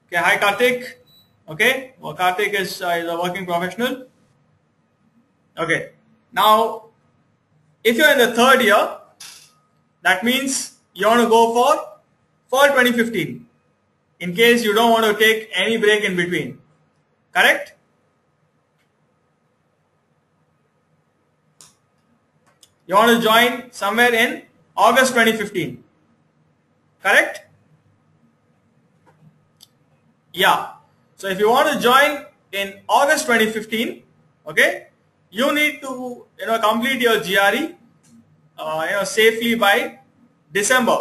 Okay, hi Karthik. Okay, well, Karthik is a working professional. Okay, now if you're in the third year, that means you want to go for fall 2015. In case you don't want to take any break in between, correct? You want to join somewhere in August 2015, correct? Yeah. So if you want to join in August 2015, okay, you need to complete your GRE safely by December,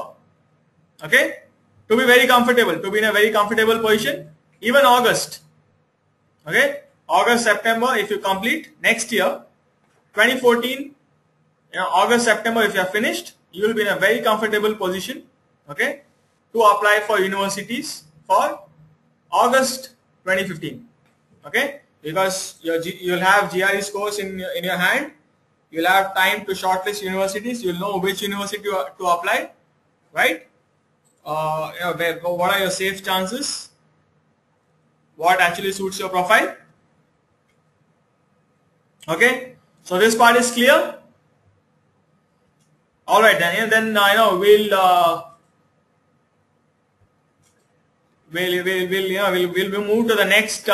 okay, to be very comfortable, to be in a very comfortable position. Even August, okay, August, September, if you complete next year 2014, August, September, if you are finished, you will be in a very comfortable position, okay, to apply for universities for August 2015, okay, because you'll have GRE scores in your hand. You'll have time to shortlist universities. You'll know which university to apply, right? What are your safe chances? What actually suits your profile? Okay, so this part is clear. All right, then we'll move to the next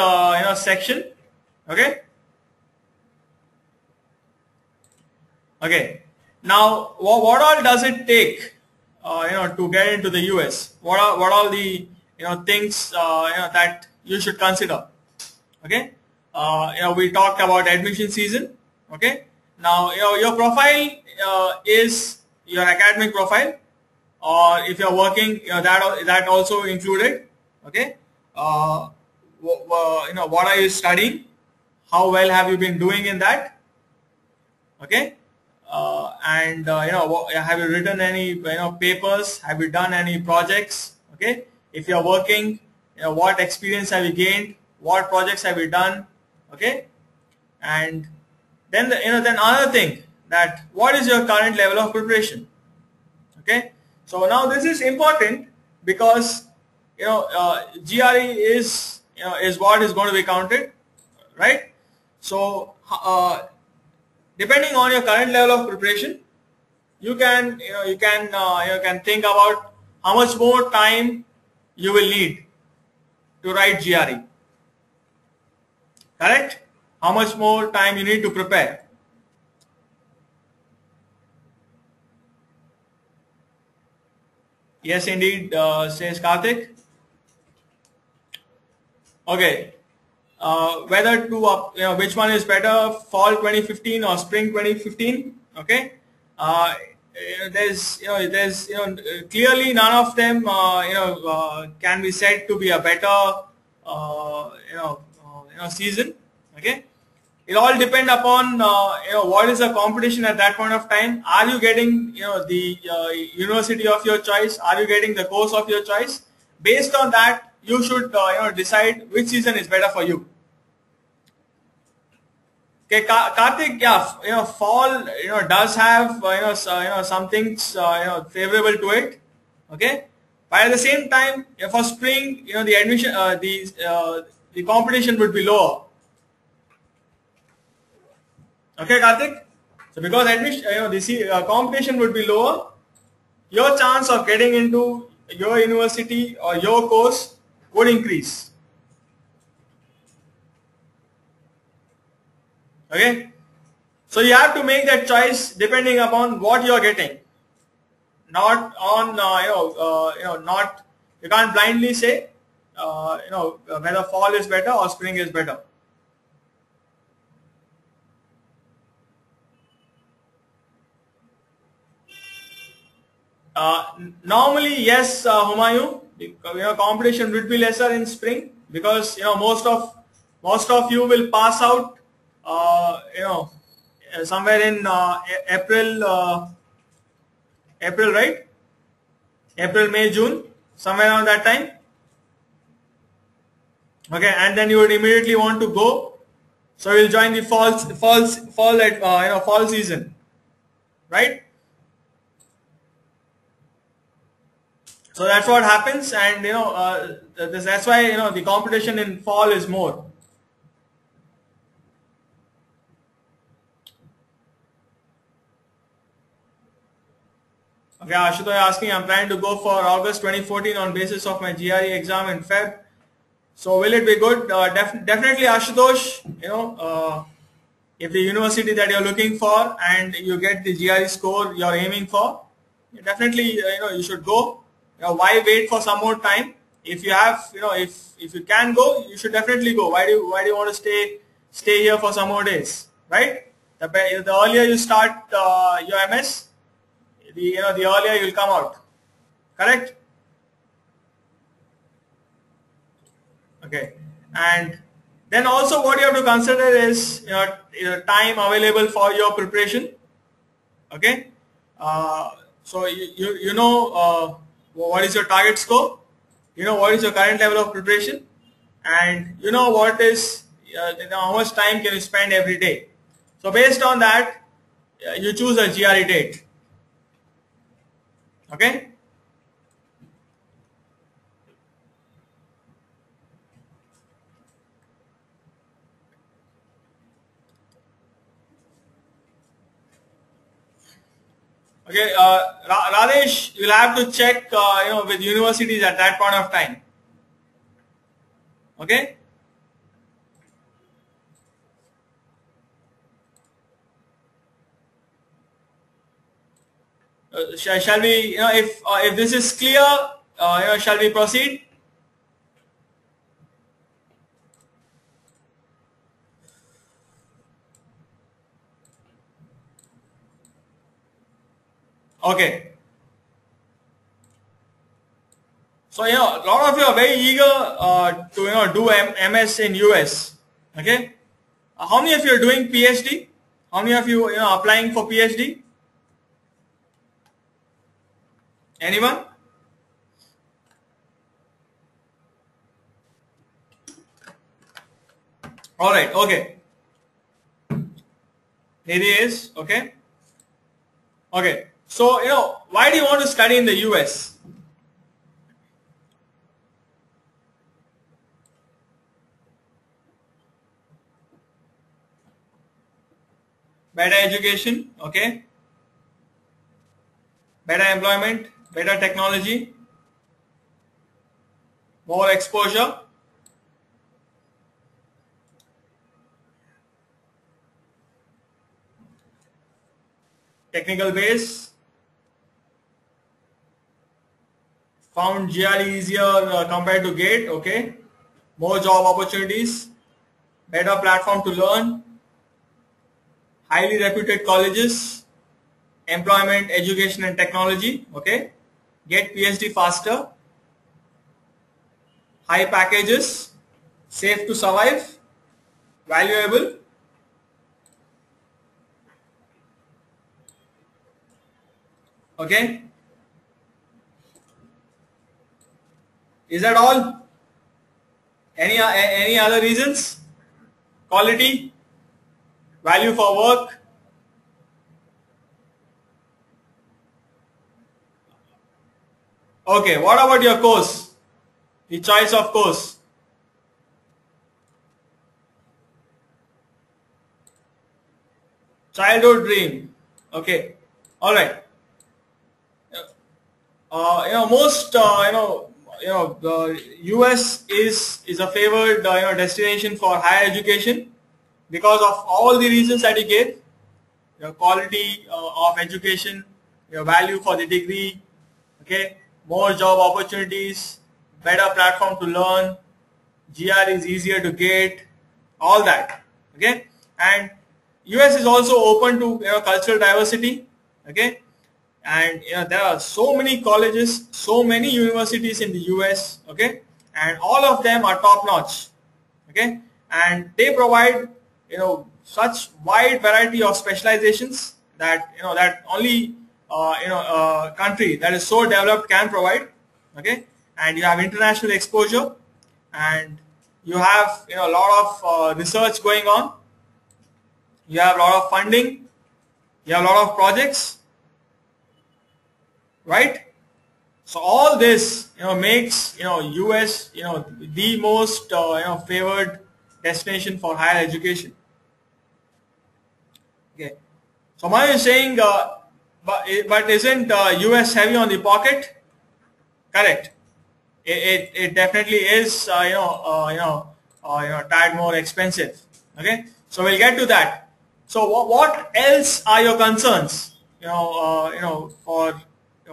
section. Okay. Okay. Now, what all does it take, to get into the US? What all the things that you should consider? Okay. We talked about admission season. Okay. Now, your profile is your academic profile, or if you're working, that also included. Okay. What are you studying? How well have you been doing in that? Okay. And have you written any papers? Have you done any projects? Okay. If you're working, what experience have you gained? What projects have you done? Okay. And then then another thing, that what is your current level of preparation? Okay. So now this is important because GRE is what is going to be counted, right? So depending on your current level of preparation, you can think about how much more time you will need to write GRE. Correct? How much more time you need to prepare? Yes, indeed, says Karthik. Okay. Whether to which one is better, fall 2015 or spring 2015? Okay. There's clearly none of them can be said to be a better season. Okay. It all depend upon what is the competition at that point of time. Are you getting the university of your choice? Are you getting the course of your choice? Based on that, you should decide which season is better for you. Okay, Karthik, yeah, fall does have some things favorable to it. Okay, but at the same time, for spring, the admission the competition would be lower. Okay, Karthik. So because admission, the competition would be lower, your chance of getting into your university or your course would increase. Okay, so you have to make that choice depending upon what you are getting. Not on not, you can't blindly say whether fall is better or spring is better. Normally, yes, Humayun, competition would be lesser in spring because most of you will pass out somewhere in April, right? April, May, June, somewhere around that time. Okay, and then you would immediately want to go, so you'll join the fall season, right? So that's what happens, and that's why the competition in fall is more. Okay, Ashutosh asking, I'm trying to go for August 2014 on basis of my GRE exam in Feb. So will it be good? Definitely, Ashutosh. If the university that you're looking for and you get the GRE score you're aiming for, definitely you should go. Why wait for some more time? If you have, if you can go, you should definitely go. Why do you want to stay here for some more days, right? The earlier you start your MS, the earlier you'll come out. Correct? Okay. And then also what you have to consider is time available for your preparation. Okay. So you know what is your target score, you know what is your current level of preparation, and you know what is how much time can you spend every day. So based on that, you choose a GRE date. Okay. Okay, Radesh, you'll have to check, with universities at that point of time. Okay. Shall we, if this is clear, shall we proceed? Okay. So a lot of you are very eager to do MS in US. Okay. How many of you are doing PhD? How many of you applying for PhD? Anyone? All right. Okay. It is okay. Okay. So why do you want to study in the US? Better education, okay. Better employment, better technology, more exposure. Technical base. Found GRE easier compared to GATE, okay. More job opportunities, better platform to learn, highly reputed colleges, employment, education and technology, okay. Get PhD faster, high packages, safe to survive, valuable. Okay. Is that all? Any other reasons? Quality, value for work. Okay, what about your course? The choice of course. Childhood dream. Okay. All right. Most the US is a favored destination for higher education because of all the reasons that you gave. Your quality of education, your value for the degree, okay, more job opportunities, better platform to learn, GR is easier to get, all that, okay. And US is also open to cultural diversity, okay. And there are so many colleges, so many universities in the US, okay, and all of them are top notch, okay, and they provide such wide variety of specializations that that only country that is so developed can provide, okay. And you have international exposure, and you have a lot of research going on, you have a lot of funding, you have a lot of projects, right? So all this, makes, US, the most, favored destination for higher education. Okay. So Maya is saying, but isn't US heavy on the pocket? Correct. It definitely is, tad more expensive. Okay. So we'll get to that. So what else are your concerns? For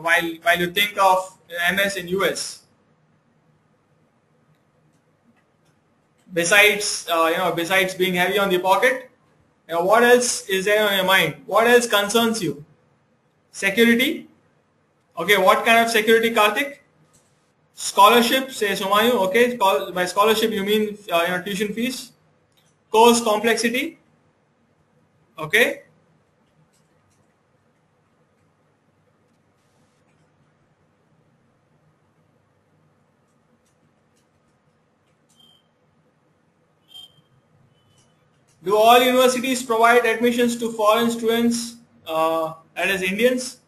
while you think of MS in US. Besides, besides being heavy on the pocket, what else is there on your mind? What else concerns you? Security. Okay, what kind of security, Karthik? Scholarship, say Somayu. Okay, by scholarship you mean tuition fees. Course complexity. Okay. Do all universities provide admissions to foreign students, that is Indians?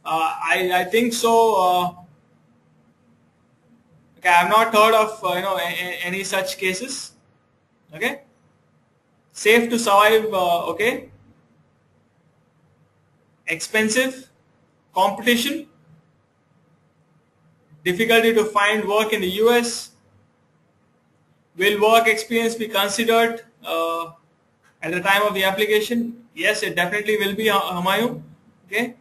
I think so. Okay, I have not heard of any such cases. Okay, safe to survive. Okay, expensive, competition, difficulty to find work in the US. Will work experience be considered at the time of the application? Yes, it definitely will be, Humayun. Okay.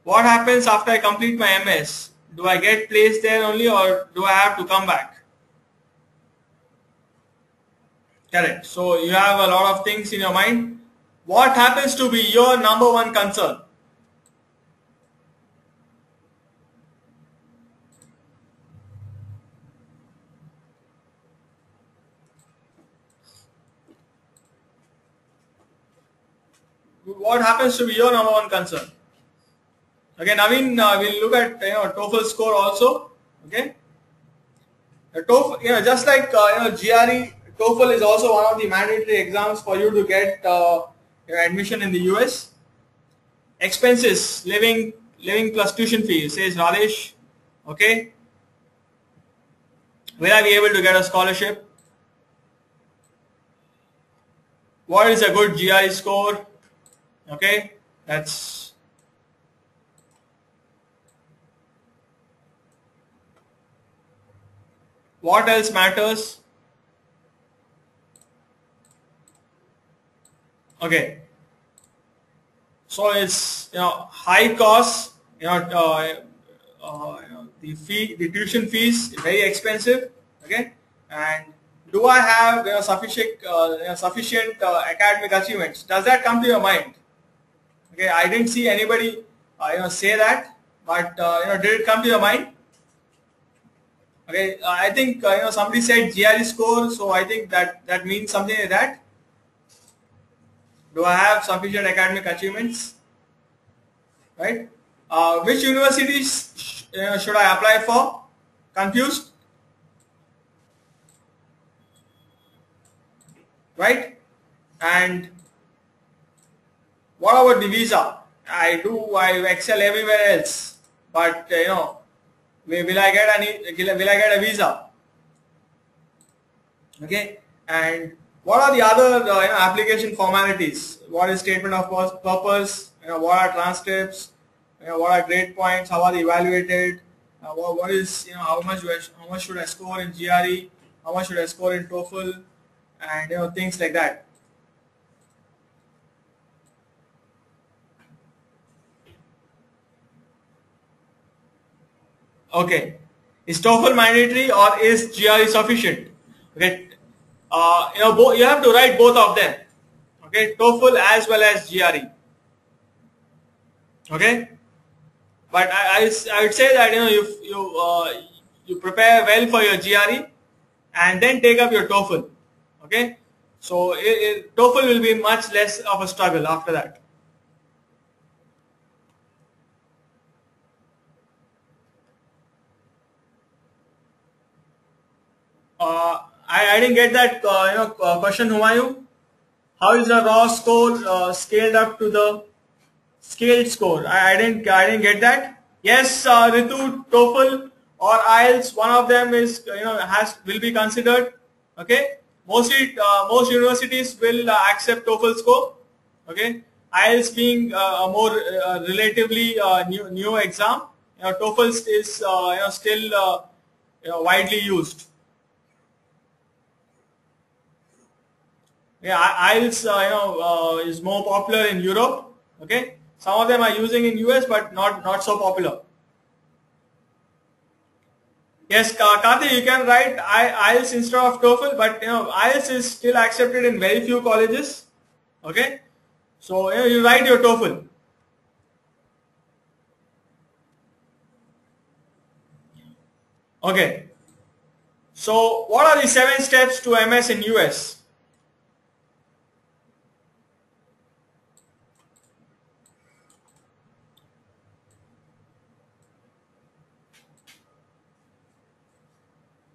What happens after I complete my MS? Do I get placed there only, or do I have to come back? Correct. So you have a lot of things in your mind. What happens to be your number one concern? What happens to be your number one concern? Okay, Naveen, we'll look at TOEFL score also. Okay, the TOEFL, just like GRE, TOEFL is also one of the mandatory exams for you to get your admission in the US. Expenses, living plus tuition fee, says Radesh. Okay, will I be able to get a scholarship? What is a good GRE score? Okay, that's what else matters? Okay, so it's high cost, the tuition fees very expensive. Okay, and do I have sufficient academic achievements? Does that come to your mind? Okay, I didn't see anybody say that, but did it come to your mind? Okay, I think somebody said GRE score, so I think that means something like that. Do I have sufficient academic achievements? Right? Which universities should I apply for? Confused? Right? And what about the visa? I excel everywhere else, but will I get a visa? Okay, and what are the other application formalities? What is statement of purpose? What are transcripts? What are grade points? How are they evaluated? What is how much should I score in GRE? How much should I score in TOEFL? And things like that. Okay, is TOEFL mandatory or is GRE sufficient? Okay, you have to write both of them. Okay, TOEFL as well as GRE. Okay, but I would say that you prepare well for your GRE and then take up your TOEFL. Okay, so TOEFL will be much less of a struggle after that. I didn't get that question, Humayun. How is the raw score scaled up to the scaled score? I didn't get that. Yes, Ritu, TOEFL or IELTS, one of them is will be considered. Okay, mostly most universities will accept TOEFL score. Okay, IELTS being a more relatively new exam, TOEFL is still widely used. Yeah, IELTS is more popular in Europe. Okay, some of them are using in US, but not so popular. Yes, Karthi, you can write IELTS instead of TOEFL, but IELTS is still accepted in very few colleges. Okay, so you write your TOEFL. Okay, so what are the 7 steps to MS in US?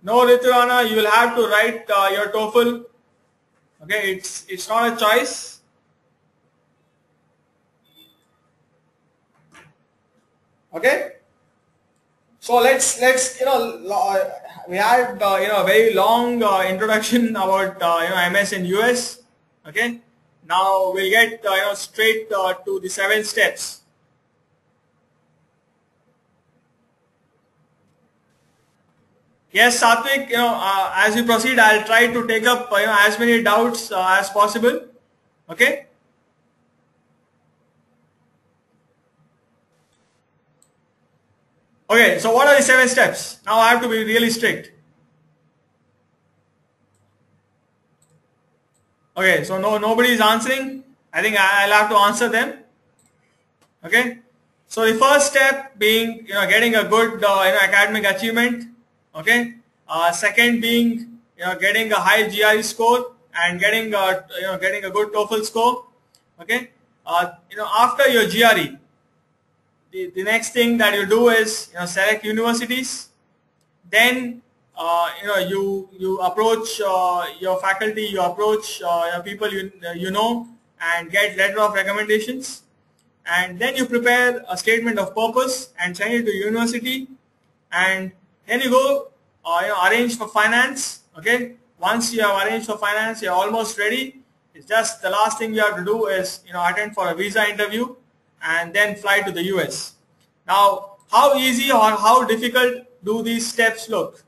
No, Riturana, you will have to write your TOEFL. Okay, it's not a choice. Okay, so let's we had a very long introduction about MS in US. Okay, now we'll get straight to the 7 steps. Yes, Satvik, as we proceed, I'll try to take up as many doubts as possible. Okay. Okay, so what are the 7 steps? Now I have to be really strict. Okay, so nobody is answering. I think I'll have to answer them. Okay. So the first step being getting a good academic achievement. Okay. Second being getting a high GRE score and getting getting a good TOEFL score. Okay. After your GRE, the next thing that you do is select universities. Then you approach your faculty, you approach people and get letter of recommendations, and then you prepare a statement of purpose and send it to university, and then you go arrange for finance. Okay, once you have arranged for finance, you're almost ready. It's just the last thing you have to do is attend for a visa interview and then fly to the US. Now, how easy or how difficult do these steps look?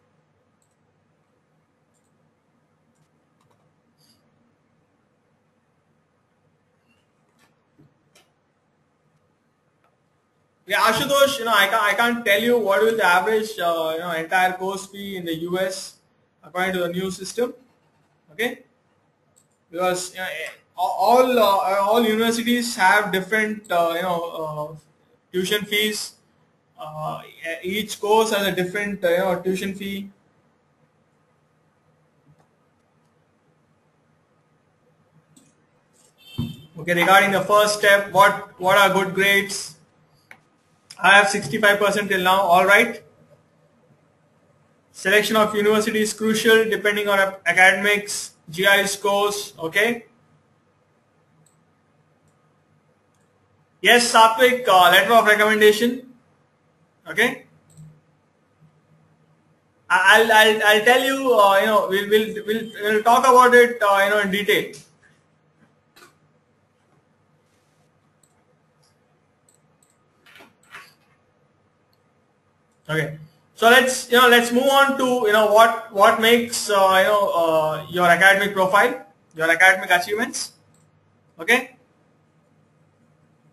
Yeah, Ashutosh, I can't tell you what will the average entire course be in the US according to the new system. Okay, because all universities have different tuition fees. Each course has a different tuition fee. Okay, regarding the first step, what are good grades? I have 65% till now. All right. Selection of university is crucial depending on academics, GRE scores. Okay. Yes, Satvik, letter of recommendation. Okay. I'll tell you. We'll talk about it. In detail. Okay. So let's move on to what makes your academic profile, your academic achievements. Okay.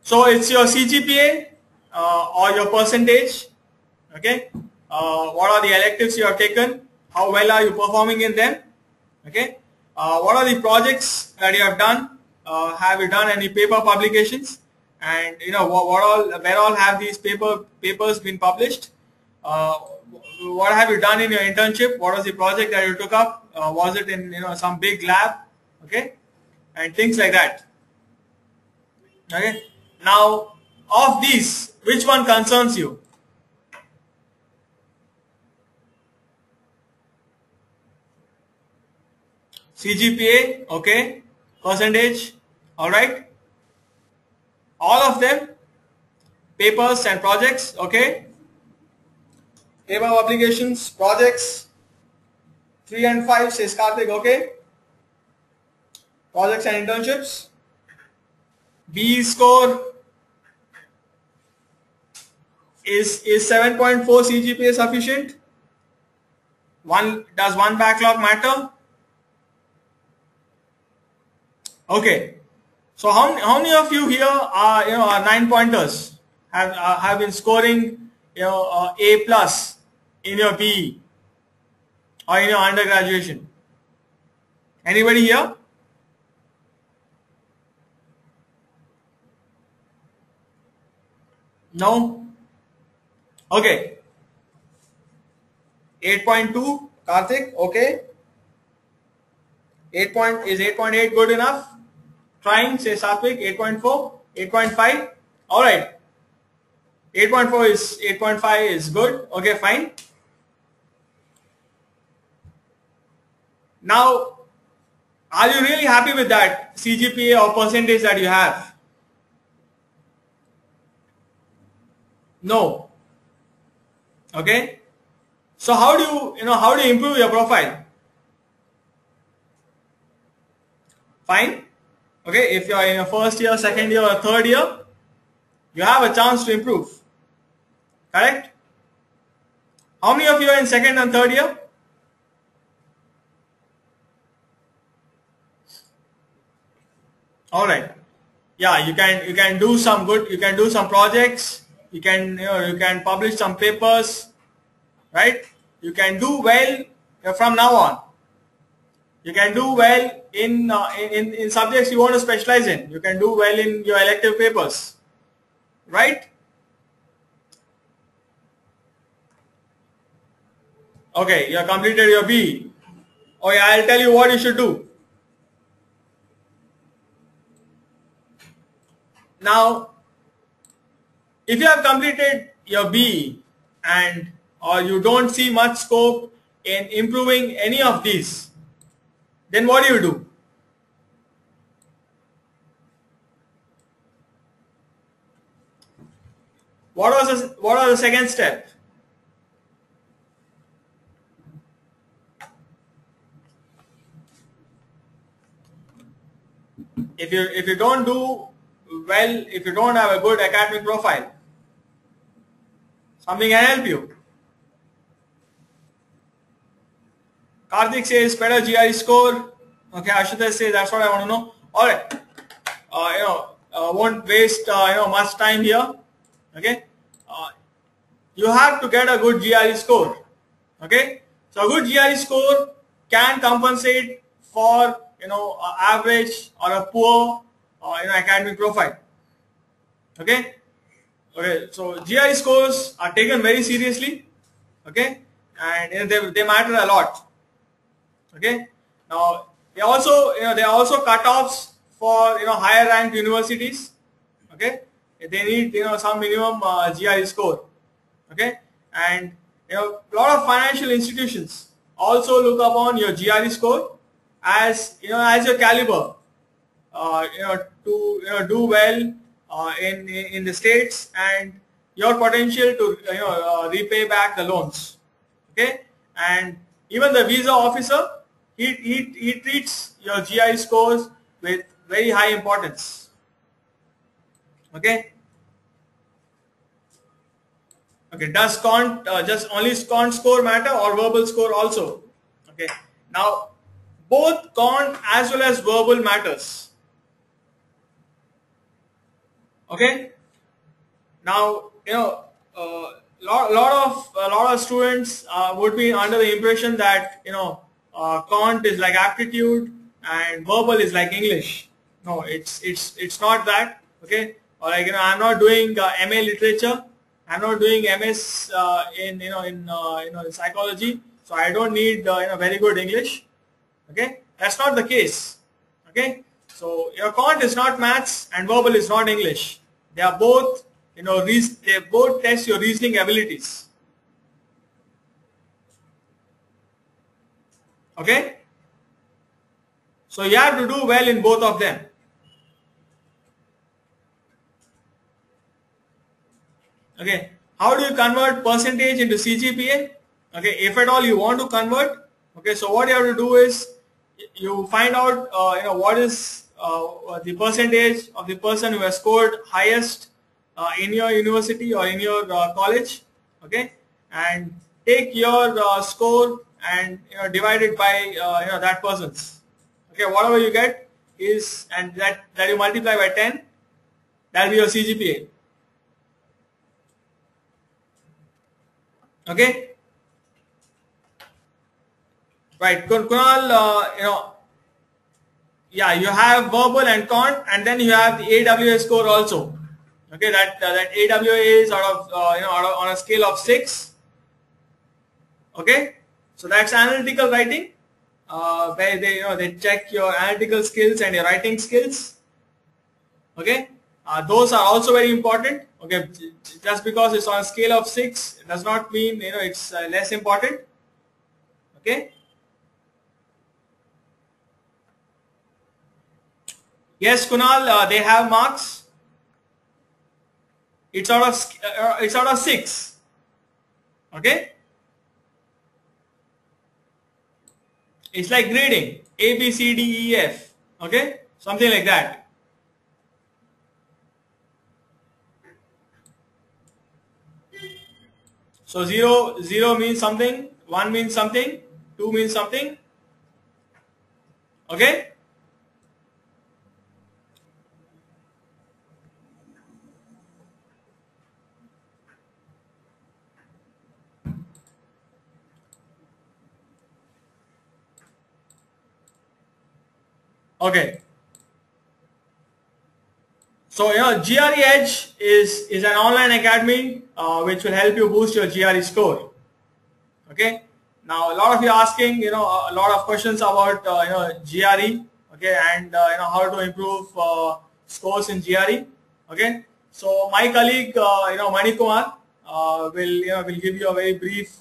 So it's your CGPA or your percentage. Okay. What are the electives you have taken? How well are you performing in them? Okay. What are the projects that you have done? Have you done any paper publications? And where all have these papers been published? What have you done in your internship? What was the project that you took up? Was it in some big lab? Okay, and things like that. Okay. Now, of these, which one concerns you? CGPA, okay, percentage, all right. All of them, papers and projects, okay. above obligations, projects, 3 and 5 says Karthik, okay. Projects and internships. B score is 7.4 CGPA sufficient? Does one backlog matter? Okay. So how many of you here are 9-pointers, have been scoring A plus in your BE or in your undergraduation? Anybody here? No? Okay. 8.2 Karthik, okay. 8.8 good enough? Trying, say Satvik. 8.4, 8.5. All right. 8.5 is good. Okay, fine. Now, are you really happy with that CGPA or percentage that you have? No. Okay. So how do you improve your profile? Fine. Okay, if you are in your first year, second year, or third year, you have a chance to improve. Correct? How many of you are in second and third year? All right. Yeah, you can do some good. You can do some projects. You can publish some papers, right? You can do well from now on. You can do well in subjects you want to specialize in. You can do well in your elective papers, right? Okay, you have completed your B. Okay, I'll tell you what you should do. Now, if you have completed your B or you don't see much scope in improving any of these, then what do? What was the second step? If you don't do well, if you don't have a good academic profile, something can help you. Karthik says better GRE score. Okay, Ashutosh says that's what I want to know. All right, won't waste much time here. Okay, you have to get a good GRE score. Okay, so a good GRE score can compensate for average or a poor academic profile. Okay, so GRE scores are taken very seriously. Okay, and they matter a lot. Okay, now they are also cutoffs for higher ranked universities. Okay, they need some minimum GRE score. Okay, and a lot of financial institutions also look upon your GRE score as as your caliber to do well in the states and your potential to repay back the loans. Okay, and even the visa officer, he treats your GRE scores with very high importance. Okay. Okay, does just only cont score matter or verbal score also? Okay, now both cont as well as verbal matters. Okay, now lot of students would be under the impression that cont is like aptitude and verbal is like English. No, it's not that. Okay, or like I'm not doing MA literature. I'm not doing MS in psychology, so I don't need very good English. Okay, that's not the case. Okay, so your cont is not maths and verbal is not English. They are both they both test your reasoning abilities. Okay, so you have to do well in both of them. Okay, How do you convert percentage into CGPA? Okay, if at all you want to convert, okay, so what you have to do is you find out what is the percentage of the person who has scored highest in your university or in your college, okay, and take your score and divide it by that person's. Okay, whatever you get is, and that you multiply by 10, that will be your CGPA. Okay, right, Kunal, yeah, you have verbal and con, and then you have the AWA score also. Okay, that AWA is on a scale of 6. Okay, so that's analytical writing, where they check your analytical skills and your writing skills. Okay, those are also very important. Okay, just because it's on a scale of 6 does not mean it's less important. Okay. Yes, Kunal, they have marks. It's out of 6. Okay. It's like grading A, B, C, D, E, F. Okay, something like that. So 0 means something, 1 means something, 2 means something. Okay. Okay. So GREedge is an online academy which will help you boost your GRE score. Okay. Now a lot of you are asking a lot of questions about GRE. Okay, and how to improve scores in GRE. Okay. So my colleague Mani Kumar will give you a very brief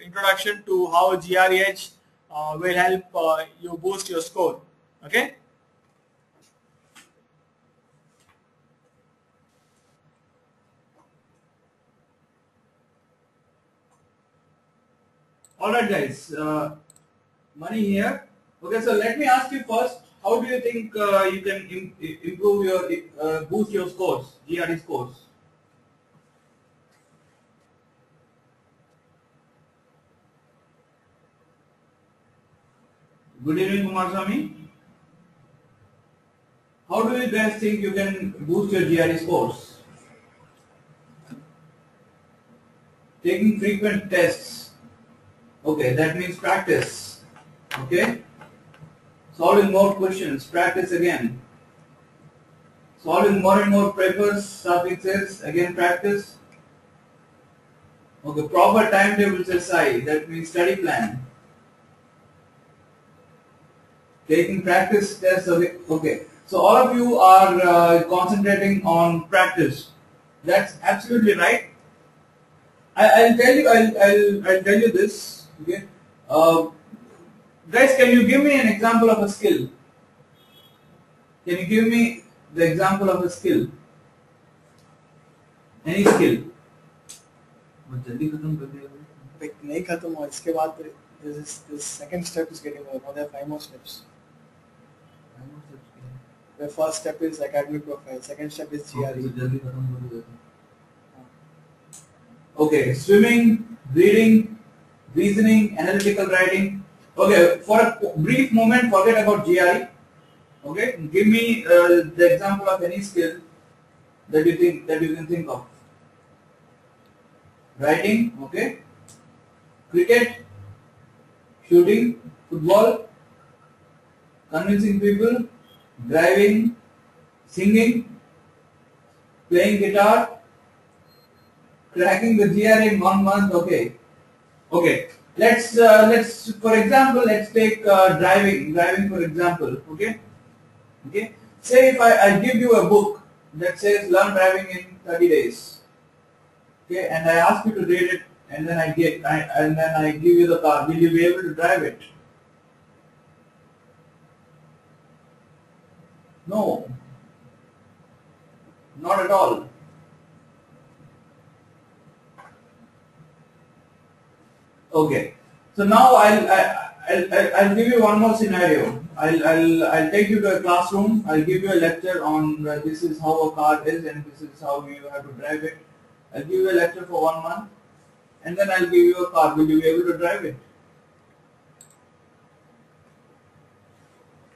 introduction to how GREedge will help you boost your score. Okay. Alright guys, Mani here. Okay, so let me ask you first, how do you think you can improve your, boost your scores, GRE scores? Good evening Kumar Swami. How do you guys think you can boost your GRE scores? Taking frequent tests. Okay, that means practice. Okay. Solving more questions, practice again. Solving more and more papers, suffixes, again practice. Okay, proper timetable SI, that means study plan. Taking practice tests, okay. So all of you are concentrating on practice. That's absolutely right. I'll tell you this. Okay. Guys, can you give me an example of a skill? Can you give me the example of a skill? Any skill? नहीं खत्म हुआ इसके बाद this second step is getting over. Now there are 5 more steps. The first step is academic profile. Second step is GRE. Okay, swimming, reading, reasoning, analytical writing. Okay, for a brief moment, forget about GRE. Okay, give me the example of any skill that you can think of. Writing, okay. Cricket, shooting, football, convincing people, driving, singing, playing guitar, cracking the GRE in 1 month. Okay. Okay. Let's for example, let's take driving for example. Okay. Okay. Say if I give you a book that says learn driving in 30 days. Okay, and I ask you to read it, and then I give you the car. Will you be able to drive it? No. Not at all. Okay. So now I'll give you one more scenario. I'll take you to a classroom. I'll give you a lecture on this is how a car is and this is how you have to drive it. I'll give you a lecture for 1 month, and then I'll give you a car. Will you be able to drive it?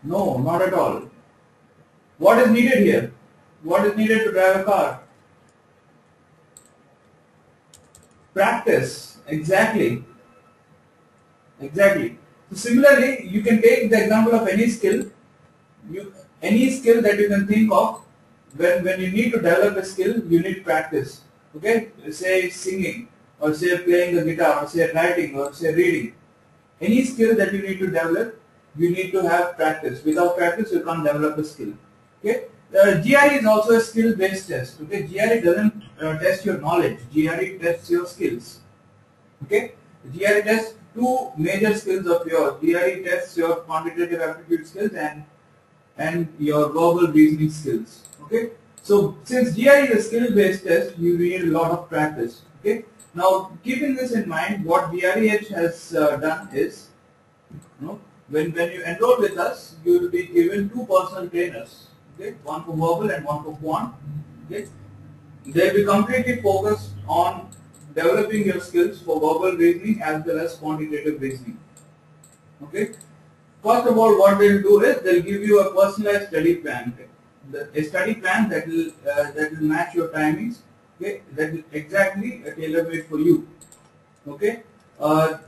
No, not at all. What is needed here? What is needed to drive a car? Practice. Exactly. Exactly. So similarly, you can take the example of any skill. Any skill that you can think of, when you need to develop a skill, you need practice. Okay? Say singing, or say playing the guitar, or say writing, or say reading. Any skill that you need to develop, you need to have practice. Without practice, you can't develop a skill. Okay? GRE is also a skill-based test. Okay? GRE doesn't test your knowledge. GRE tests your skills. Okay? GRE tests two major skills of yours. GRE tests your quantitative aptitude skills and your verbal reasoning skills. Okay? So since GRE is a skill-based test, you need a lot of practice. Okay? Now, keeping this in mind, what GREedge has done is, when you enroll with us, you will be given two personal trainers. Okay? One for verbal and one for quant. Okay? They'll be completely focused on developing your skills for verbal reasoning as well as quantitative reasoning. Okay? First of all, what they'll do is they'll give you a personalized study plan. A study plan that will match your timings. Okay, that is exactly tailor-made for you. Okay, a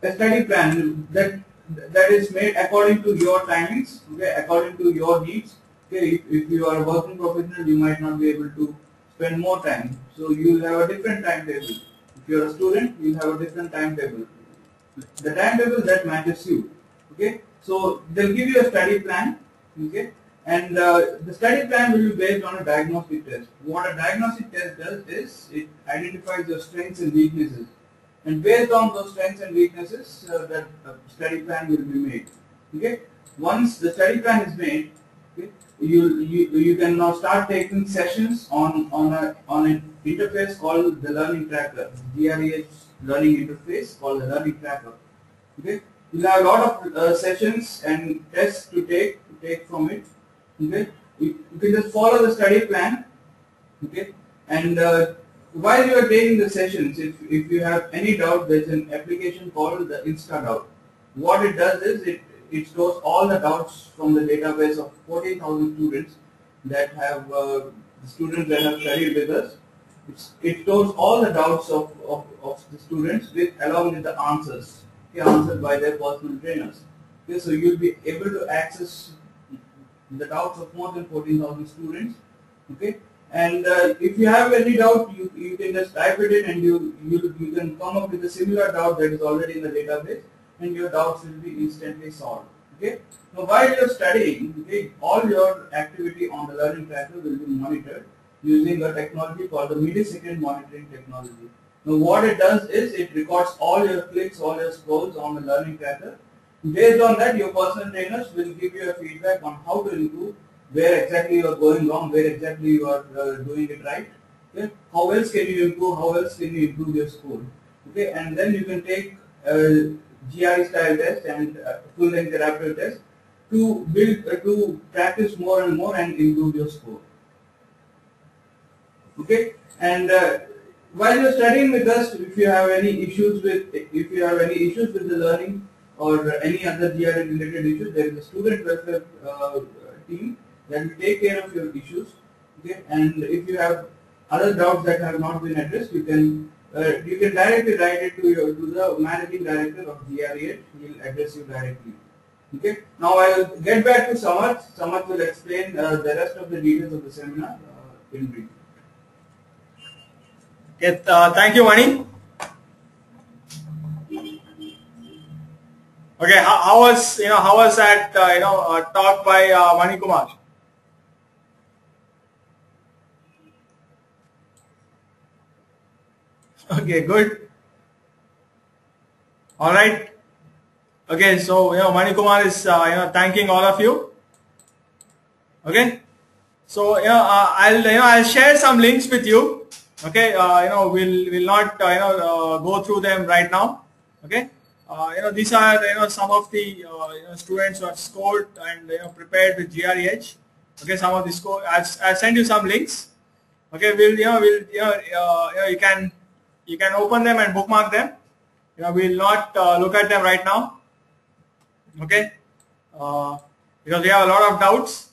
study plan that is made according to your timings. Okay, according to your needs. Okay, if you are a working professional, you might not be able to spend more time, so you will have a different timetable. If you are a student, you will have a different timetable. The timetable that matches you. Okay, so they'll give you a study plan. Okay. And the study plan will be based on a diagnostic test. What a diagnostic test does is it identifies your strengths and weaknesses. And based on those strengths and weaknesses, that study plan will be made. Okay? Once the study plan is made, okay, you can now start taking sessions on an interface called the learning tracker. GREedge learning interface called the learning tracker. Okay? You'll have a lot of sessions and tests to take from it. Okay, you can just follow the study plan. Okay, and while you are taking the sessions, if you have any doubt, there's an application called the InstaDoubt. What it does is it stores all the doubts from the database of 14,000 students that have students that have studied with us. It stores all the doubts of the students along with the answers, okay, answered by their personal trainers. Okay, so you'll be able to access the doubts of more than 14,000 students. Okay, and if you have any doubt, you can just type it in and you can come up with a similar doubt that is already in the database, and your doubts will be instantly solved. Okay, now while you are studying, okay, all your activity on the learning tracker will be monitored using a technology called the millisecond monitoring technology. Now what it does is it records all your clicks, all your scrolls on the learning tracker. Based on that, your personal trainers will give you a feedback on how to improve, where exactly you are going wrong, where exactly you are doing it right. Okay? How else can you improve? How else can you improve your score? Okay, and then you can take GRE style test and full length adaptive test to build to practice more and more and improve your score. Okay, and while you are studying with us, if you have any issues with the learning or any other GRE related issues, there is a student welfare team that will take care of your issues. Okay, and if you have other doubts that have not been addressed, you can directly write it to the managing director of GREedge. He will address you directly. Okay. Now I will get back to Samarth. Samarth will explain the rest of the details of the seminar in brief. Okay, thank you, Mani. Okay, how was that talk by Mani Kumar? Okay, good. All right. Okay, so Mani Kumar is thanking all of you. Okay, so I'll share some links with you. Okay, we'll not go through them right now. Okay, these are some of the students who have scored and prepared with GREedge. Okay, some of the score. I've sent you some links. Okay, you can open them and bookmark them. We'll not look at them right now. Okay, because we have a lot of doubts.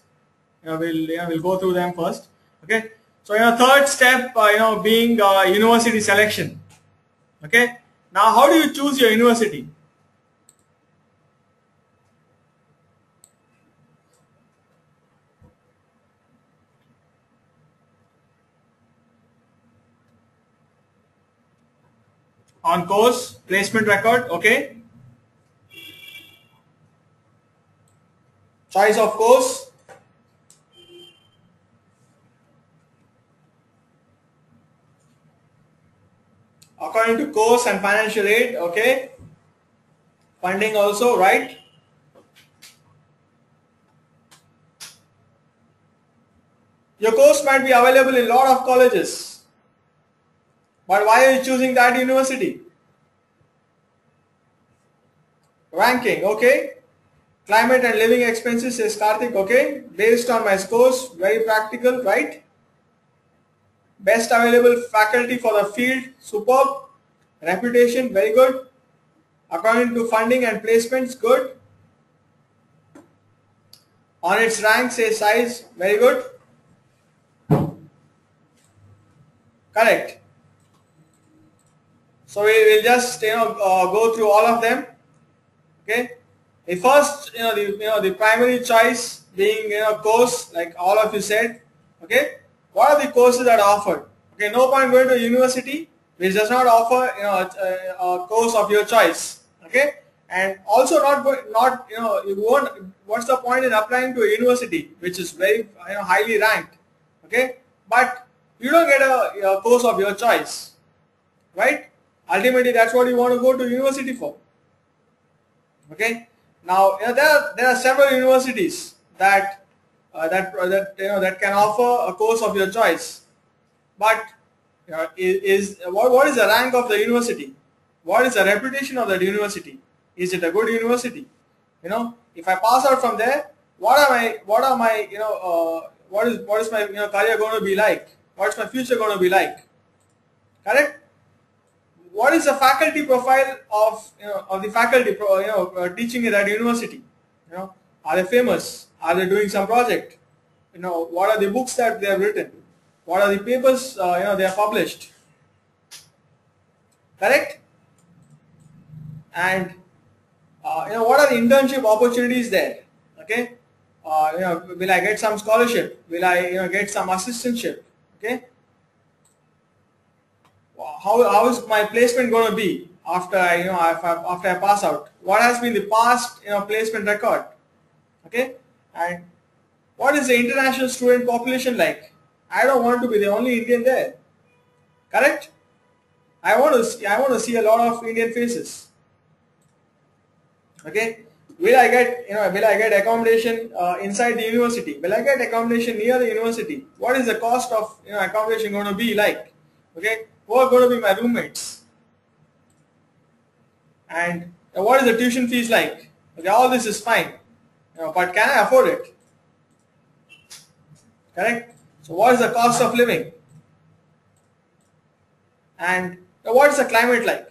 We'll go through them first. Okay, so third step, being university selection. Okay, now how do you choose your university? On course, placement record. Okay, choice of course. According to course and financial aid. Okay, funding also, right? Your course might be available in a lot of colleges, but why are you choosing that university? Ranking. Okay, climate and living expenses, says Karthik. Okay, based on my scores, very practical, right? Best available faculty for the field, superb. Reputation, very good. According to funding and placements, good. On its rank, say size, very good. Correct. So we will just go through all of them. Okay. The first, the primary choice being course, like all of you said. Okay. What are the courses that are offered? Okay. No point going to a university which does not offer a course of your choice. Okay. And also you won't. What's the point in applying to a university which is very highly ranked? Okay. But you don't get a course of your choice, right? Ultimately, that's what you want to go to university for. Okay. Now there are several universities that can offer a course of your choice, but what is the rank of the university? What is the reputation of that university? Is it a good university? If I pass out from there, what is my career going to be like? What's my future going to be like? Correct? What is the faculty profile of the faculty teaching at that university? Are they famous? Are they doing some project? What are the books that they have written? What are the papers they have published? Correct? And what are the internship opportunities there? Okay, will I get some scholarship? Will I get some assistantship? Okay, how is my placement going to be after after I pass out? What has been the past placement record? Okay, and what is the international student population like? I don't want to be the only Indian there. Correct? I want to see a lot of Indian faces. Okay, will I get accommodation inside the university? Will I get accommodation near the university? What is the cost of accommodation going to be like? Okay, who are going to be my roommates? And what is the tuition fees like? Okay, all this is fine, but can I afford it? Correct. So what is the cost of living? And what is the climate like?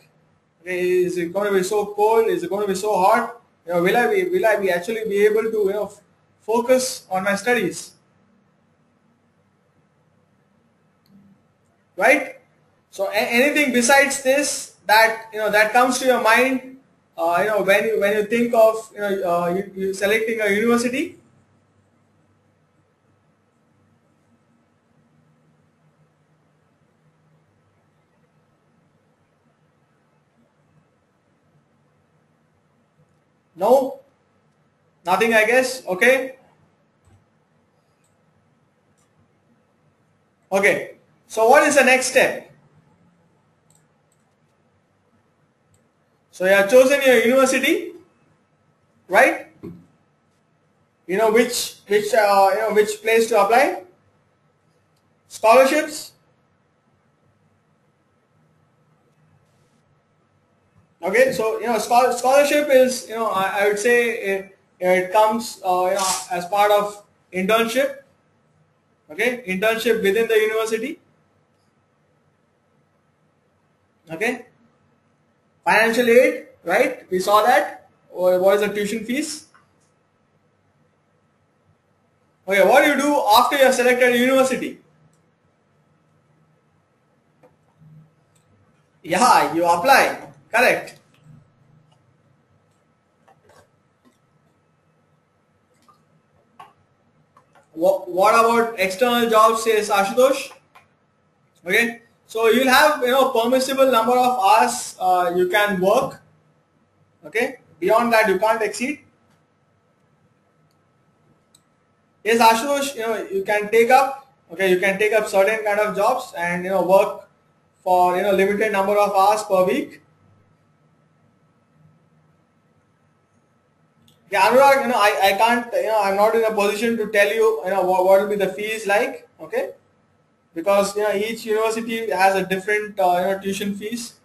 Okay, is it going to be so cold? Is it going to be so hot? Will I be actually be able to focus on my studies? Right? So anything besides this that comes to your mind, when you think of you selecting a university. No? Nothing, I guess. Okay. Okay. So what is the next step? So you have chosen your university, right? Which place to apply? Scholarships. Okay, so scholarship is, I would say it comes as part of internship. Okay, internship within the university. Okay, financial aid, right? We saw that. Or what is the tuition fees? Okay, what do you do after you are selected at university? Yeah, you apply. Correct. What about external jobs, says Ashutosh? Okay, so you'll have permissible number of hours you can work. Okay, beyond that you can't exceed. Yes, Ashutosh, you can take up. Okay, you can take up certain kind of jobs and work for limited number of hours per week. Yeah, Anurag, I can't, I'm not in a position to tell you, what will be the fees like, okay? Because, each university has a different, tuition fees,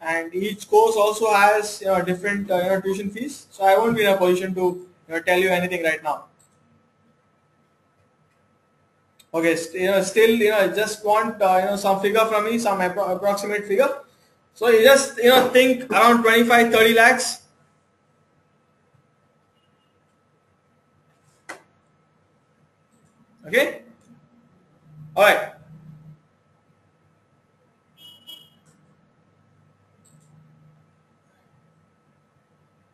and each course also has, different, tuition fees. So I won't be in a position to, tell you anything right now. Okay, still, I just want, some figure from me, some approximate figure. So you just, think around 25-30 lakhs. Okay. All right.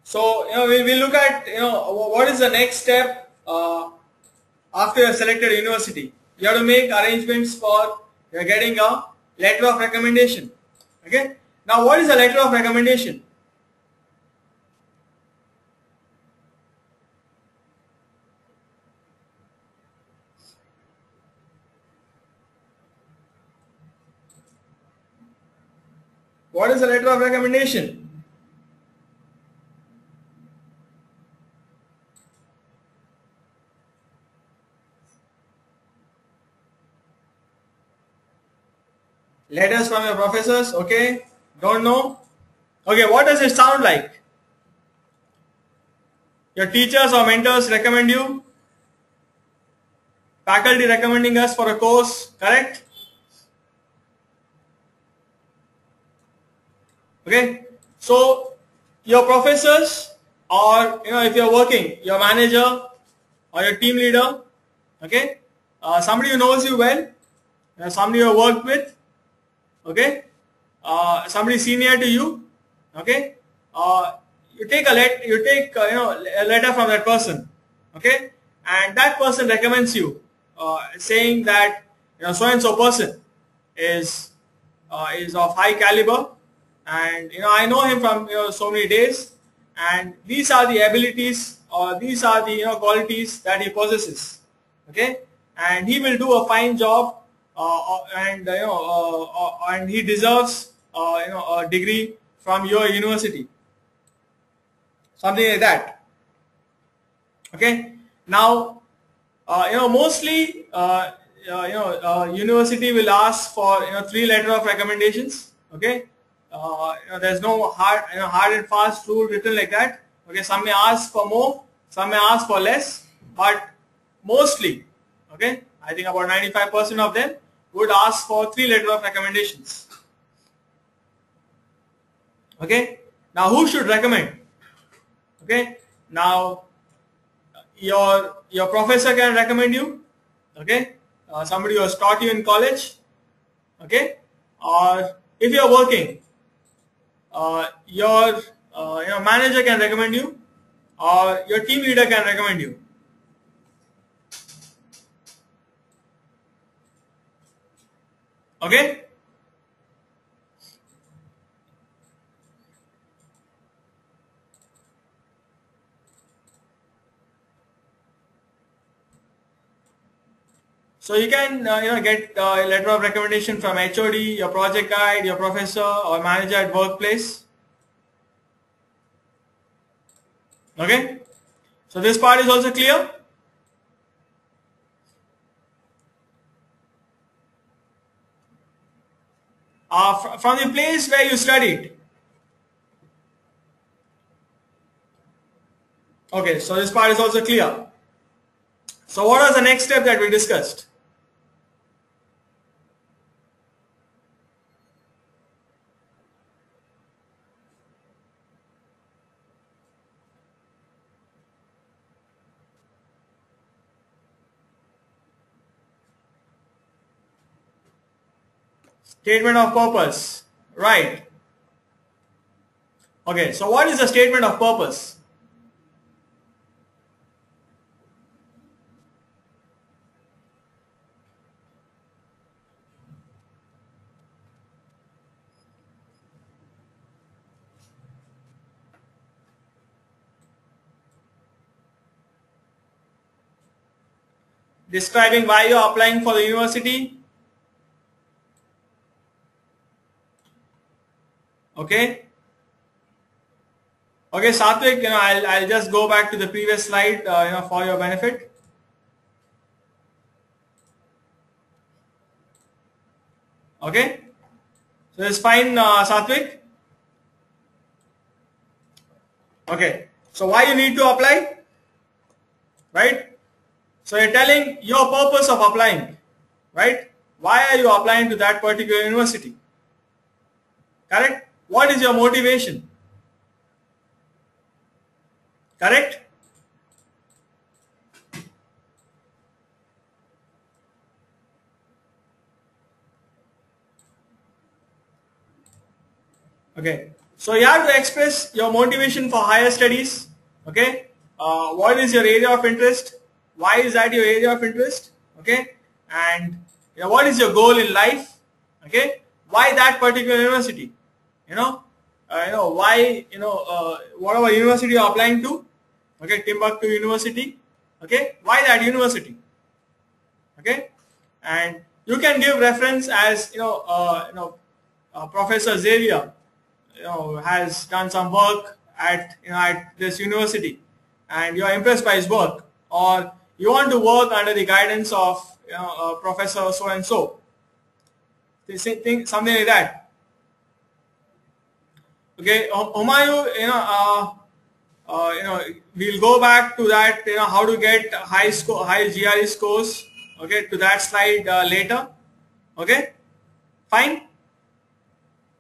So we'll look at what is the next step after you have selected a university. You have to make arrangements for getting a letter of recommendation. Okay. Now, what is a letter of recommendation? What is a letter of recommendation? Letters from your professors. Okay. Don't know. Okay. What does it sound like? Your teachers or mentors recommend you. Faculty recommending us for a course. Correct? Okay. So your professors, or if you're working, your manager or your team leader, okay, somebody who knows you well, somebody you have worked with, okay, somebody senior to you, okay, you take a letter from that person, okay, and that person recommends you, saying that so and so person is of high caliber, and I know him from so many days, and these are the abilities, or these are the qualities that he possesses, okay, and he will do a fine job, and he deserves a degree from your university, something like that. Okay, now mostly university will ask for 3 letter of recommendations. Okay, there's no hard and fast rule written like that. Okay, some may ask for more, some may ask for less, but mostly, okay, I think about 95% of them would ask for 3 letter of recommendations. Okay, now who should recommend? Okay, now your professor can recommend you, okay, somebody who has taught you in college, okay, or if you are working, your manager can recommend you, or your team leader can recommend you. Okay, so you can get a letter of recommendation from HOD, your project guide, your professor or manager at workplace. Okay, so this part is also clear. From the place where you studied, Okay, so this part is also clear. So what was the next step that we discussed? Statement of purpose. Right. Okay, so what is the statement of purpose? Describing why you are applying for the university. Okay. Okay, Satvik, I'll just go back to the previous slide, for your benefit. Okay. So it's fine, Satvik. Okay. So why you need to apply? Right. So you're telling your purpose of applying. Right. Why are you applying to that particular university? Correct. What is your motivation? Correct. Okay. So you have to express your motivation for higher studies. Okay. What is your area of interest? Why is that your area of interest? Okay. And what is your goal in life? Okay. Why that particular university? Why, whatever university you are applying to. Okay. Timbuktu University. Okay. Why that university? Okay. And you can give reference as, Professor Xavier, has done some work at this university, and you are impressed by his work, or you want to work under the guidance of Professor so and so. Something like that. Okay, Humayun, we'll go back to that. How to get high GRE scores. Okay, to that slide later. Okay, fine.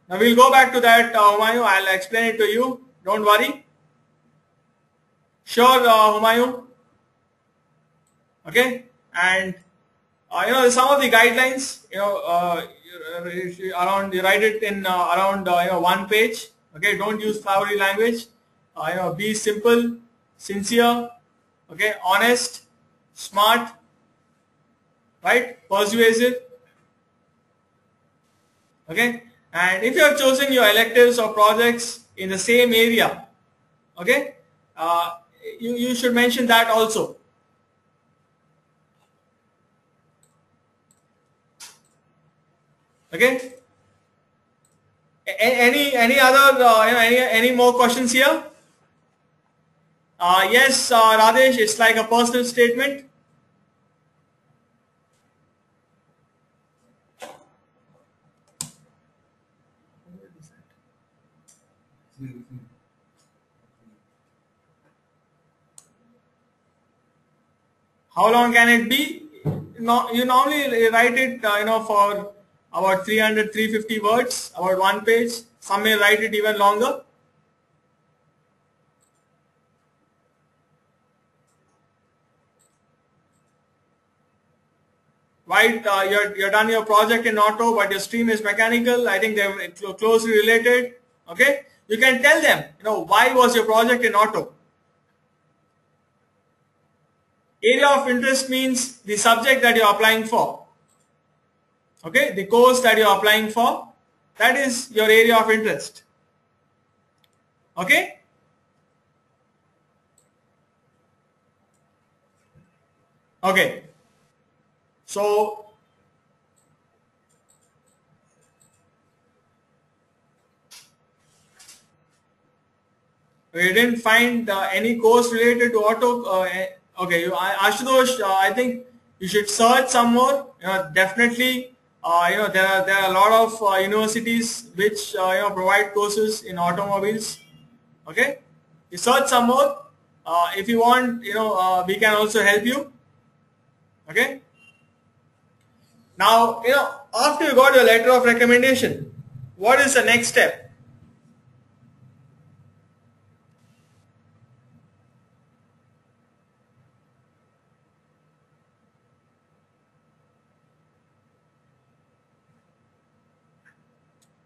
Now we'll go back to that, Humayun. I'll explain it to you. Don't worry. Sure, Humayun. Okay, and some of the guidelines. You write it in around one page. Okay, don't use flowery language. Be simple, sincere. Okay, honest, smart, right? Persuasive. Okay. And if you have chosen your electives or projects in the same area, okay, you should mention that also. Okay. Any other any more questions here? Yes, Radesh, it's like a personal statement. How long can it be? No, you normally write it, for about 300, 350 words, about one page. Some may write it even longer. Right, you're done your project in auto, but your stream is mechanical. I think they're closely related. Okay, you can tell them, why was your project in auto? Area of interest means the subject that you're applying for. Okay, the course that you're applying for, that is your area of interest. Okay. Okay. So we didn't find any course related to auto. Okay, Ashutosh, I think you should search some more. Definitely, there are a lot of universities which provide courses in automobiles. Okay, you search some more. if you want, we can also help you. Okay. Now, after you got your letter of recommendation, what is the next step?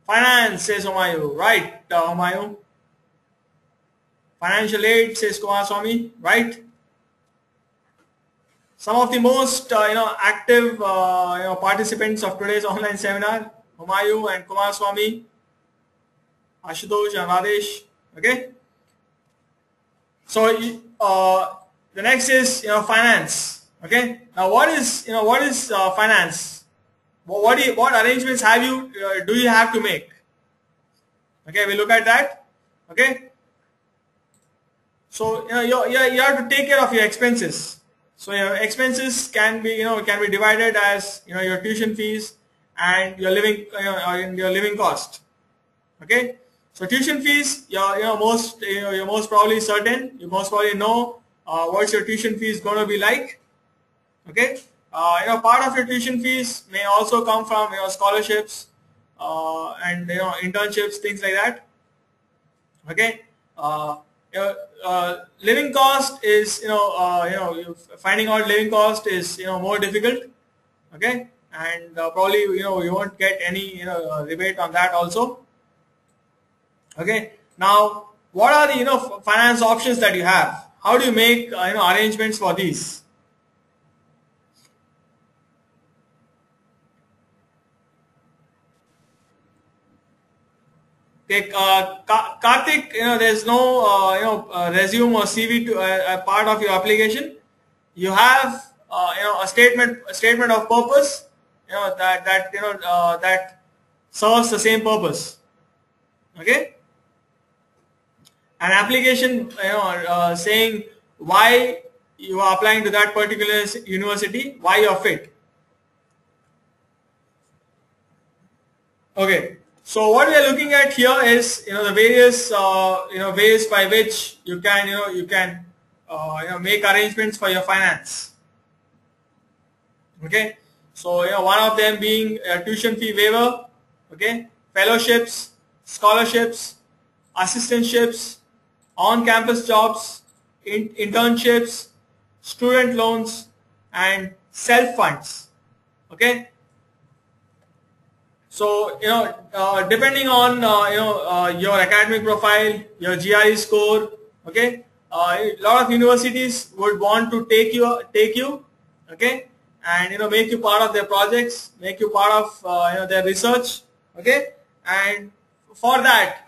Finance, says Humayun. Right, Humayun. Financial aid, says Kumaraswamy. Right. Some of the most active participants of today's online seminar, Humayun and Kumaraswamy, Ashutosh and Radesh. Okay. So the next is finance. Okay. Now what is finance? What arrangements have you do you have to make? Okay, we look at that. Okay. So you have to take care of your expenses. So your expenses can be divided as your tuition fees and your living cost. Okay. So tuition fees, you're most probably certain. You most probably know what's your tuition fees going to be like. Okay. Part of your tuition fees may also come from scholarships and internships, things like that. Okay. Living cost is finding out living cost is more difficult. Okay, and probably you won't get any rebate on that also. Okay. Now, what are the finance options that you have? How do you make arrangements for these? Okay, Karthik, there's no resume or CV to a part of your application. You have a statement of purpose, that serves the same purpose. Okay, an application saying why you are applying to that particular university, why you are fit. Okay. So what we are looking at here is the various ways by which you can make arrangements for your finance. Okay. So one of them being tuition fee waiver. Okay. Fellowships, scholarships, assistantships, on-campus jobs, internships, student loans, and self funds. Okay. So depending on your academic profile, your GRE score, okay, a lot of universities would want to take you, okay, and make you part of their projects, make you part of their research, okay, and for that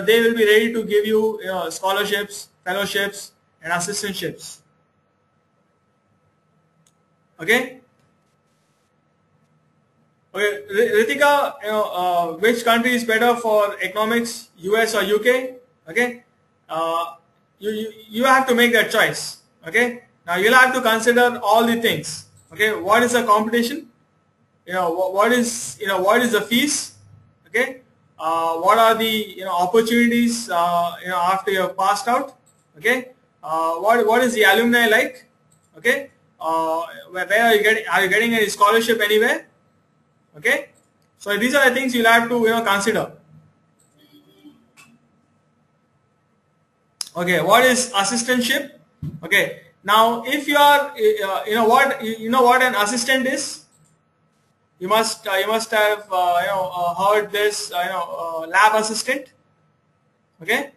they will be ready to give you scholarships, fellowships, and assistantships. Okay. Okay, Ritika, which country is better for economics, US or UK? Okay, you have to make that choice. Okay, now you'll have to consider all the things. Okay, what is the competition? What is the fees? Okay, what are the opportunities after you're passed out? Okay, what is the alumni like? Okay, where are you getting any scholarship anywhere? Okay, so these are the things you'll have to consider. Okay, what is assistantship? Okay, now if you are what an assistant is. You must have heard this lab assistant. Okay,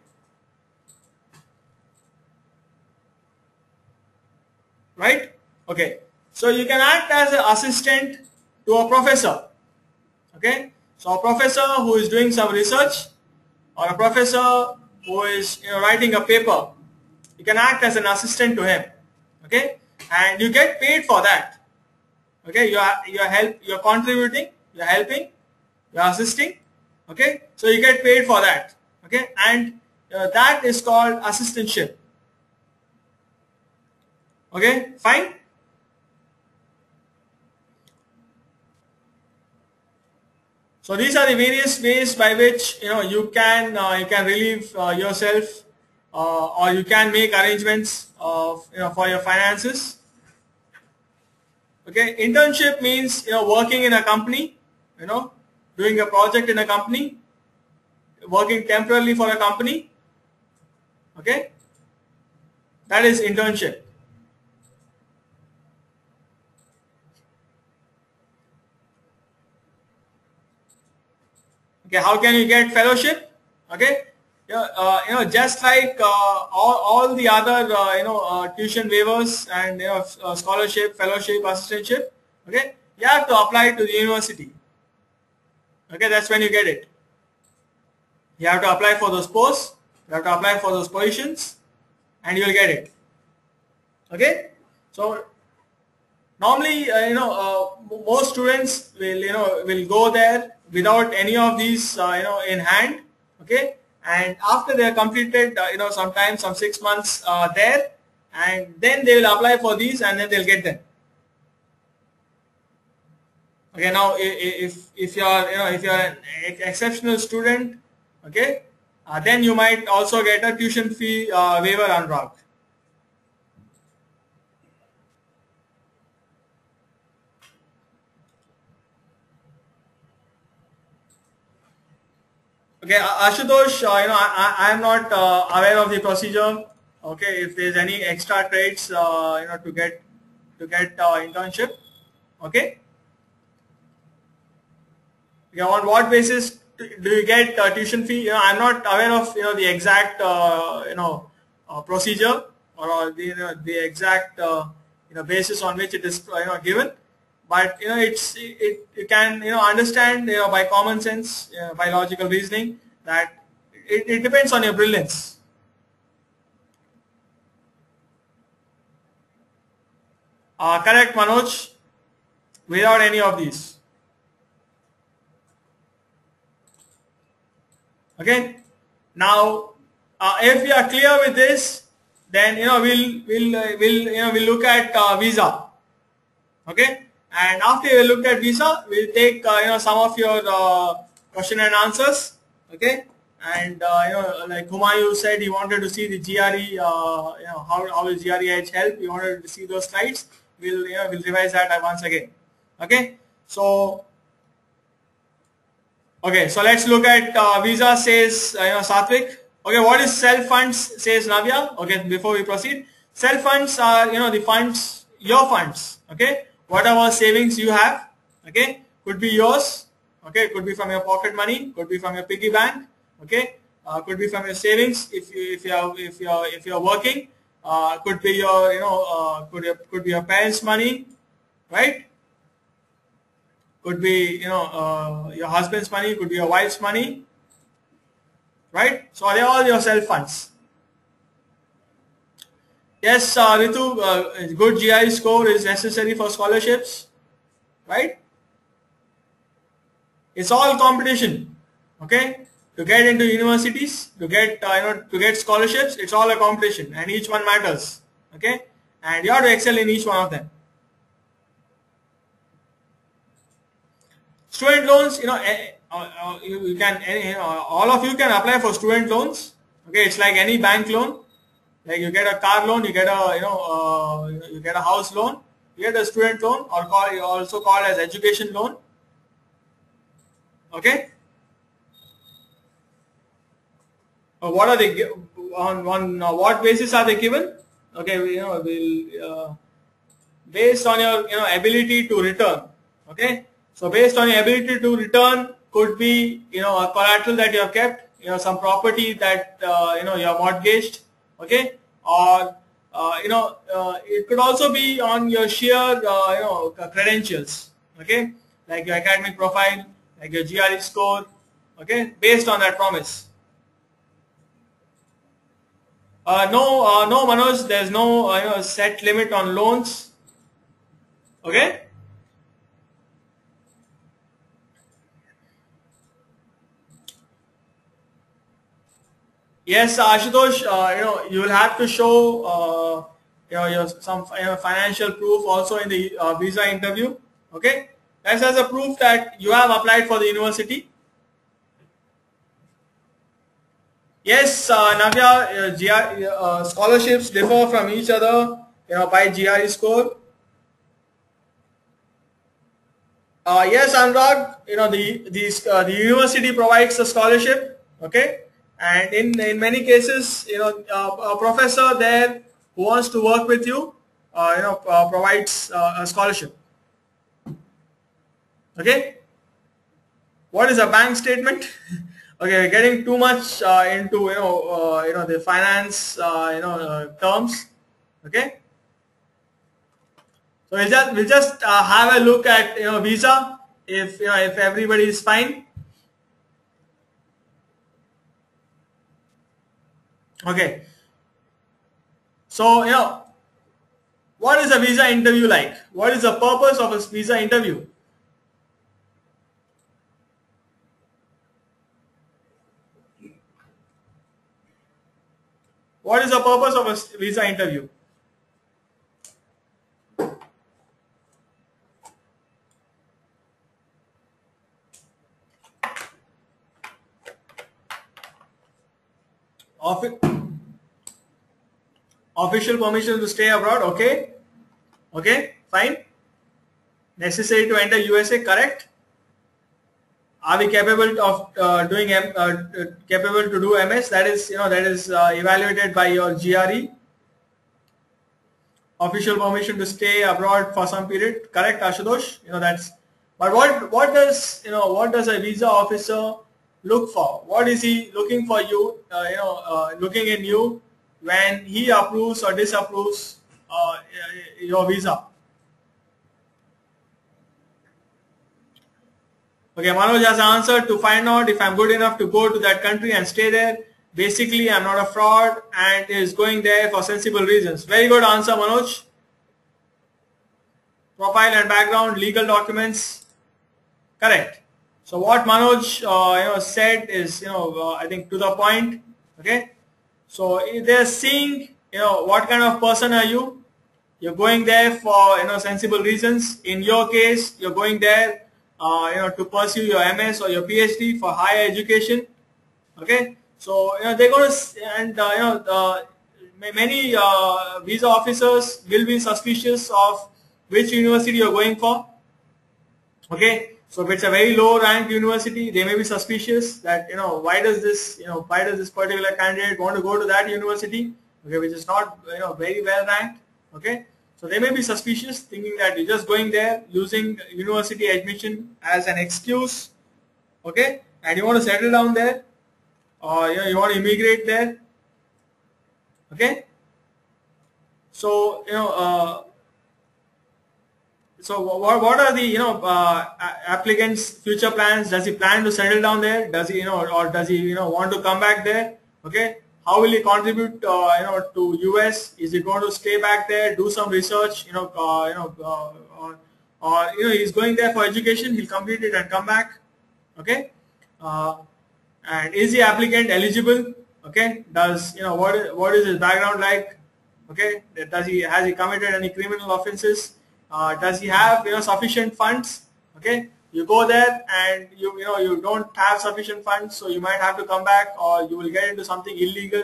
right? Okay, so you can act as an assistant to a professor. Okay, so a professor who is doing some research, or a professor who is writing a paper, you can act as an assistant to him. Okay, and you get paid for that. Okay, you're contributing, you're helping, you're assisting. Okay, so you get paid for that. Okay, and that is called assistantship. Okay, fine. So these are the various ways by which you can relieve yourself or you can make arrangements of, for your finances. Okay, internship means working in a company, doing a project in a company, working temporarily for a company. Okay, that is internship. Okay, how can you get fellowship? Okay, just like all the other tuition waivers and scholarship, fellowship, assistantship. Okay, you have to apply to the university. Okay, that's when you get it. You have to apply for those posts. You have to apply for those positions, and you will get it. Okay, so normally most students will go there without any of these in hand. Okay, and after they are completed sometimes some 6 months there, and then they will apply for these, and then they'll get them. Okay, now if you are if you are an exceptional student, okay, then you might also get a tuition fee waiver, Anurag. Okay, Ashutosh, I am not aware of the procedure. Okay, if there is any extra credits, to get internship. Okay. Okay, on what basis do you get tuition fee? I am not aware of the exact procedure or the exact basis on which it is given. But you can understand by common sense, by logical reasoning, that it depends on your brilliance. Correct, Manoj. Without any of these. Okay. Now, if we are clear with this, then we'll look at visa. Okay. And after we look at visa, we'll take some of your question and answers. Okay, and like Humayun said, he wanted to see the GRE. How will GREedge help? He wanted to see those slides. We'll revise that once again. Okay, so let's look at visa. Says Satvik. Okay, what is self funds? Says Navya. Okay, before we proceed, self funds are the funds, your funds. Okay. Whatever savings you have, okay, could be yours, okay, could be from your pocket money, could be from your piggy bank, okay, could be from your savings if you're working, could be your could be your parents' money, right? Could be your husband's money, could be your wife's money, right? So they're all your self funds. Yes, Ritu, good GRE score is necessary for scholarships, right? It's all competition, okay? To get into universities, to get to get scholarships, it's all a competition, and each one matters, okay? And you have to excel in each one of them. Student loans, you can all of you can apply for student loans. Okay, it's like any bank loan. Like you get a car loan, you get a you get a house loan, you get a student loan, or also called as education loan. Okay. What are they on what basis are they given? Okay, we'll based on your ability to return. Okay, so based on your ability to return could be a collateral that you have kept, some property that you have mortgaged. Okay, or it could also be on your sheer credentials. Okay, like your academic profile, like your GRE score. Okay, based on that promise. No, Manoj. There's no set limit on loans. Okay. Yes, Ashutosh, you will have to show your some financial proof also in the visa interview. Okay, that's as a proof that you have applied for the university. Yes, Navya, scholarships differ from each other, by GRE score. Yes, Anurag, the university provides a scholarship, okay, and in many cases, a professor there who wants to work with you, provides a scholarship. Okay, what is a bank statement? Okay, we're getting too much into the finance terms. Okay, so we'll just have a look at visa if everybody is fine. Okay, so what is a visa interview like? What is the purpose of a visa interview? What is the purpose of a visa interview? Official permission to stay abroad. Okay, okay, fine. Necessary to enter USA. Correct. Are we capable of capable to do MS? That is evaluated by your GRE. Official permission to stay abroad for some period. Correct, Ashutosh. That's. But what does a visa officer look for? What is he looking for you? Looking in you when he approves or disapproves your visa. Okay, Manoj has answered to find out if I'm good enough to go to that country and stay there. Basically, I'm not a fraud and is going there for sensible reasons. Very good answer, Manoj. Profile and background, legal documents. Correct. So what Manoj said is I think to the point. Okay. So they're seeing what kind of person are you? You're going there for sensible reasons. In your case, you're going there to pursue your MS or your PhD for higher education. Okay, so they're going to, and many visa officers will be suspicious of which university you're going for. Okay, so if it's a very low ranked university, they may be suspicious that why does this particular candidate want to go to that university? Okay, which is not very well ranked. Okay. So they may be suspicious, thinking that you're just going there using university admission as an excuse, okay? And you want to settle down there, or you want to immigrate there, okay? So so what are the applicant's future plans? Does he plan to settle down there? Does he or does he want to come back there? Okay. How will he contribute, to US? Is he going to stay back there, do some research, or he's going there for education? He'll complete it and come back. Okay, and is the applicant eligible? Okay, does what is his background like? Okay, has he committed any criminal offenses? Does he have sufficient funds? Okay. You go there and you don't have sufficient funds, so you might have to come back, or you will get into something illegal,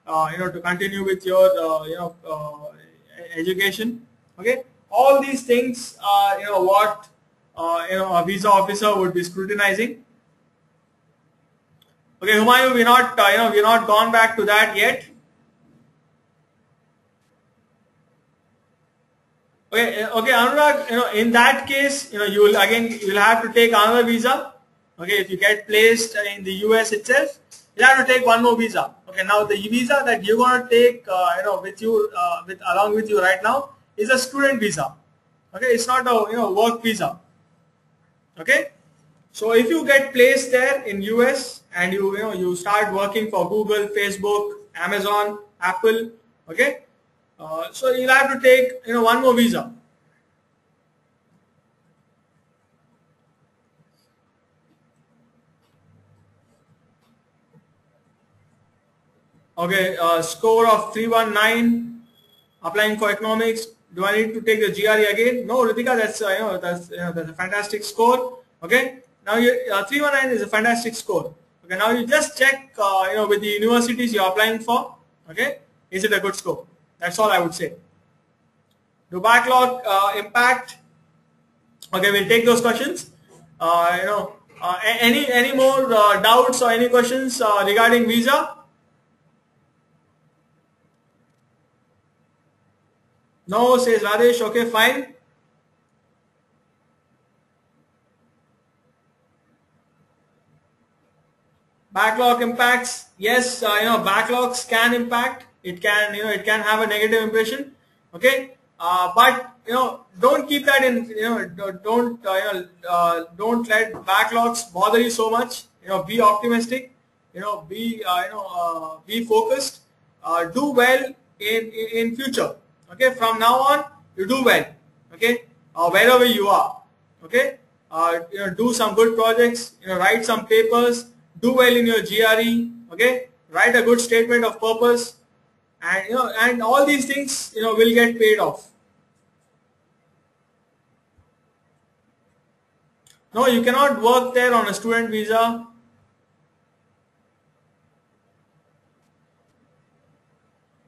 to continue with your education. Okay, all these things are what a visa officer would be scrutinizing. Okay, Humayun, we're not gone back to that yet. Okay, Anurag, in that case, you'll have to take another visa. Okay, if you get placed in the US itself, you'll have to take one more visa. Okay, now the visa that you're going to take, along with you right now is a student visa. Okay, it's not a work visa. Okay, so if you get placed there in US and you start working for Google, Facebook, Amazon, Apple, okay. So you'll have to take one more visa. Okay, score of 319, applying for economics. Do I need to take the GRE again? No, Ritika, that's a fantastic score. Okay, now 319 is a fantastic score. Okay. Okay, now you just check, with the universities you're applying for. Okay, is it a good score? That's all I would say. Do backlog impact? Okay, we'll take those questions. Any more doubts or any questions regarding visa? No, says Radesh. Okay, fine. Backlog impacts. Yes, backlogs can impact. It can, it can have a negative impression. Okay, but don't keep that in. Don't let backlogs bother you so much. Be optimistic. Be focused. Do well in future. Okay, from now on, you do well. Okay, wherever you are. Okay, do some good projects. Write some papers. Do well in your GRE. Okay, write a good statement of purpose, and and all these things will get paid off. No, you cannot work there on a student visa.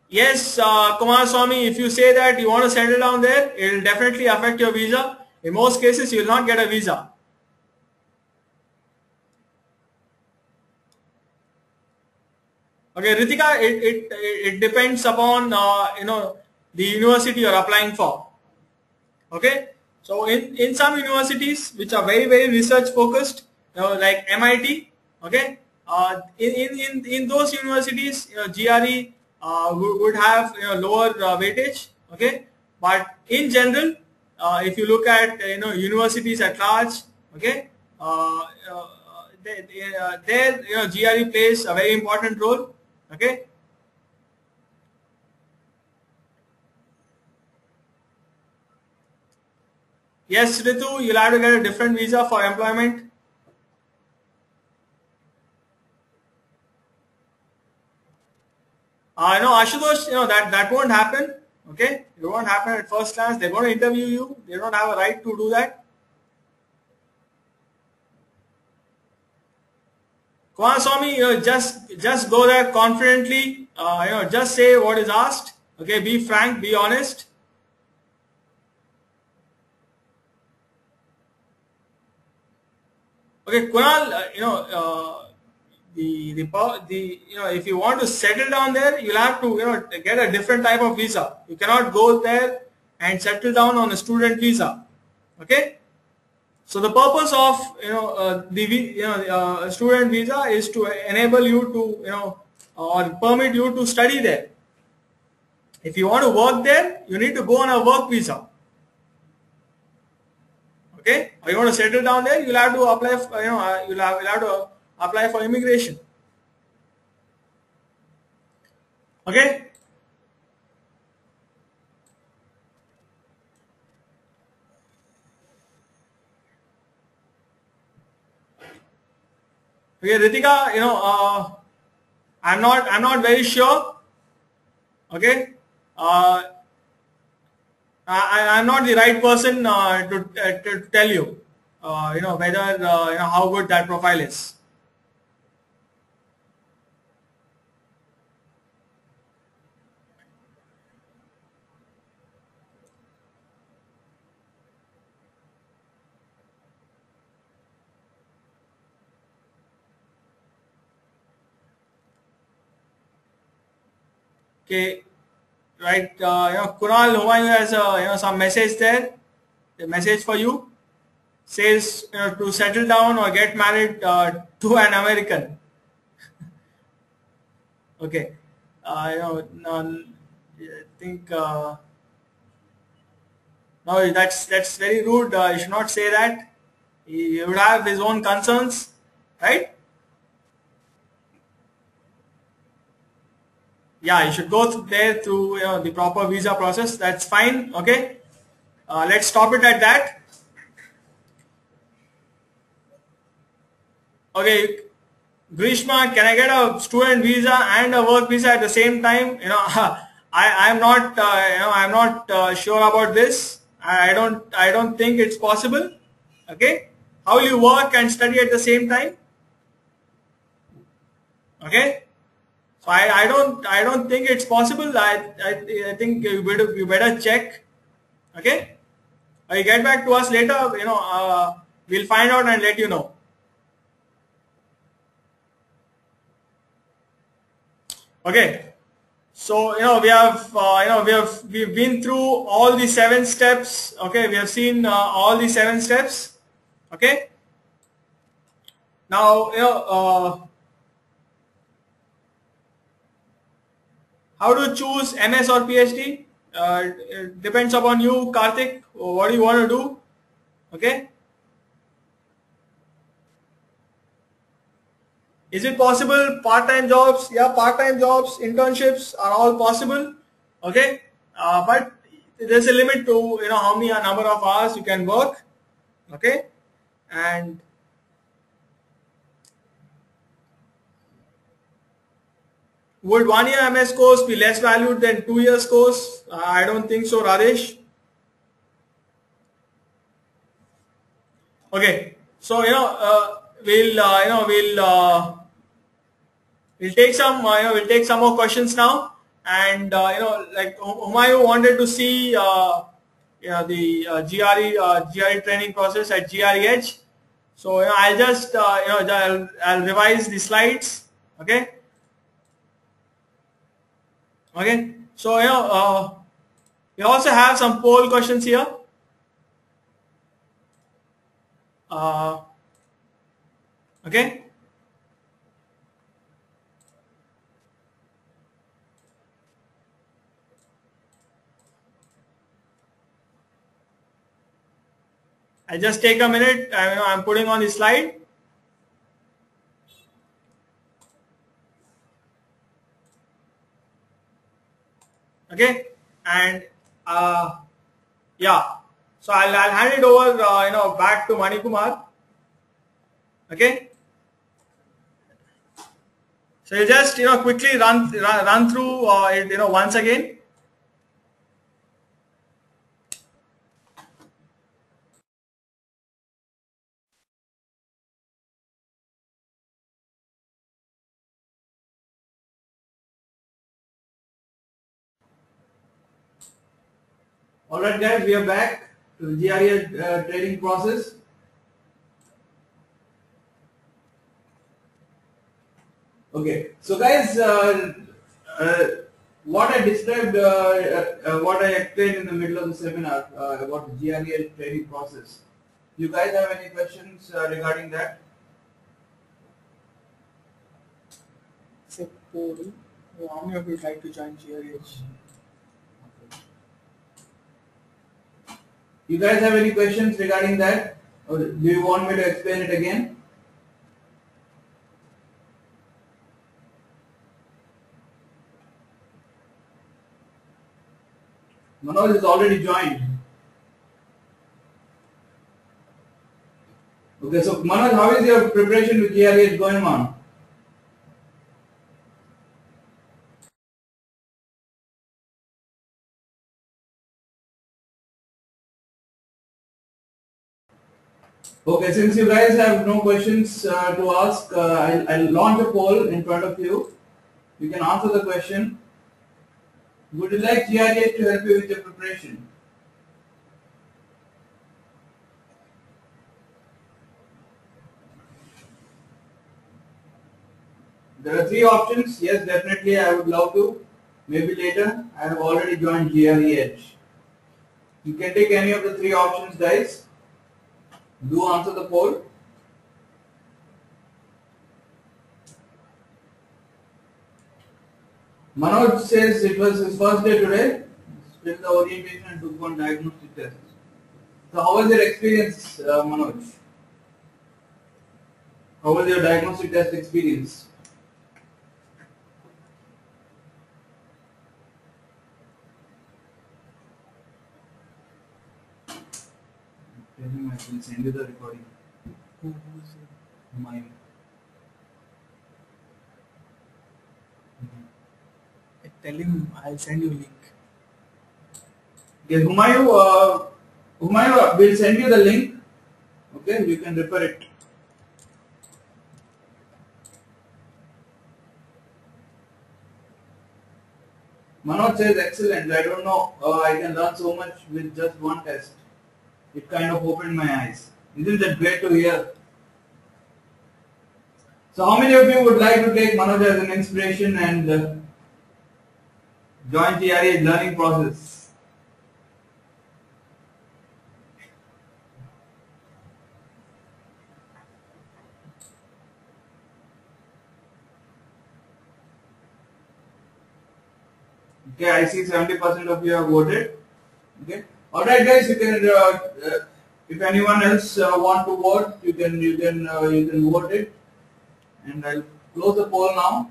Yes, Kumar Swami, if you say that you want to settle down there, it will definitely affect your visa. In most cases, you will not get a visa. Okay, Ritika, it depends upon the university you're applying for. Okay, so in some universities which are very research focused, like MIT, okay, in those universities, GRE would have lower weightage. Okay, but in general, if you look at universities at large, okay, there GRE plays a very important role. Okay. Yes, Ritu, you'll have to get a different visa for employment. No, Ashutosh, that won't happen. Okay, it won't happen at first glance. They're going to interview you. They don't have a right to do that. Kumar Swami, just go there confidently. Just say what is asked. Okay, be frank, be honest. Okay, Kunal, if you want to settle down there, you'll have to get a different type of visa. You cannot go there and settle down on a student visa. Okay. So the purpose of student visa is to enable you to or permit you to study there. If you want to work there, you need to go on a work visa. Okay, or you want to settle down there, you'll have to apply for, you'll have to apply for immigration. Okay. Okay, Ritika, I'm not very sure. Okay, I'm not the right person to tell you, whether how good that profile is. Okay, right? Kunal Humayun has some message there. The message for you says to settle down or get married to an American. Okay, I think no, that's very rude. You should not say that. He would have his own concerns, right? Yeah, you should go there through the proper visa process. That's fine. Okay, let's stop it at that. Okay, Grishma, can I get a student visa and a work visa at the same time? I'm not I'm not sure about this. I don't think it's possible. Okay, how will you work and study at the same time? Okay, so I don't think it's possible. I think you better check. Okay, or you get back to us later. We'll find out and let you know. Okay, so we've been through all the 7 steps. Okay, we have seen all the 7 steps. Okay, now how to choose MS or PhD? It depends upon you, Karthik. What do you want to do? Okay. Is it possible? Part-time jobs? Yeah, part-time jobs, internships are all possible. Okay. But there's a limit to how many number of hours you can work. Okay. And would 1 year MS course be less valued than 2 years course? I don't think so, Rajesh. Okay, so we'll take some more questions now, and like Humayun wanted to see the GRE training process at GREedge. So I'll just I'll revise the slides. Okay. Okay. So we also have some poll questions here. Okay. I just take a minute. I'm putting on the slide. Okay, and yeah. So I'll hand it over back to Manikumar. Okay. So you just quickly run through it once again. Alright guys, we are back to the GRE training process. Okay, so guys, what I described, what I explained in the middle of the seminar about the GRE training process. You guys have any questions regarding that? Except poll. How many of you would like to join GREedge? You guys have any questions regarding that? Or do you want me to explain it again? Manoj is already joined. Okay, so Manoj, how is your preparation with GRE going on? Okay, since you guys have no questions to ask, I'll launch a poll in front of you. You can answer the question. Would you like GRE to help you with your preparation? There are 3 options. Yes, definitely I would love to. Maybe later. I have already joined GREedge. You can take any of the 3 options, guys. Do answer the poll. Manoj says it was his first day today. Spent the orientation and took one diagnostic test. So how was your experience, Manoj? How was your diagnostic test experience? Tell him I will send you the recording. Who is it? Mine. Tell him I'll send you a link. Okay, Humayun will send you the link. Okay, you can refer it. Manoj says excellent. I don't know. I can learn so much with just one test. It kind of opened my eyes. Isn't that great to hear? So how many of you would like to take Manoj as an inspiration and join GRE learning process? Okay, I see 70% of you have voted. Okay. All right, guys. You can, if anyone else want to vote, you can vote it, and I'll close the poll now.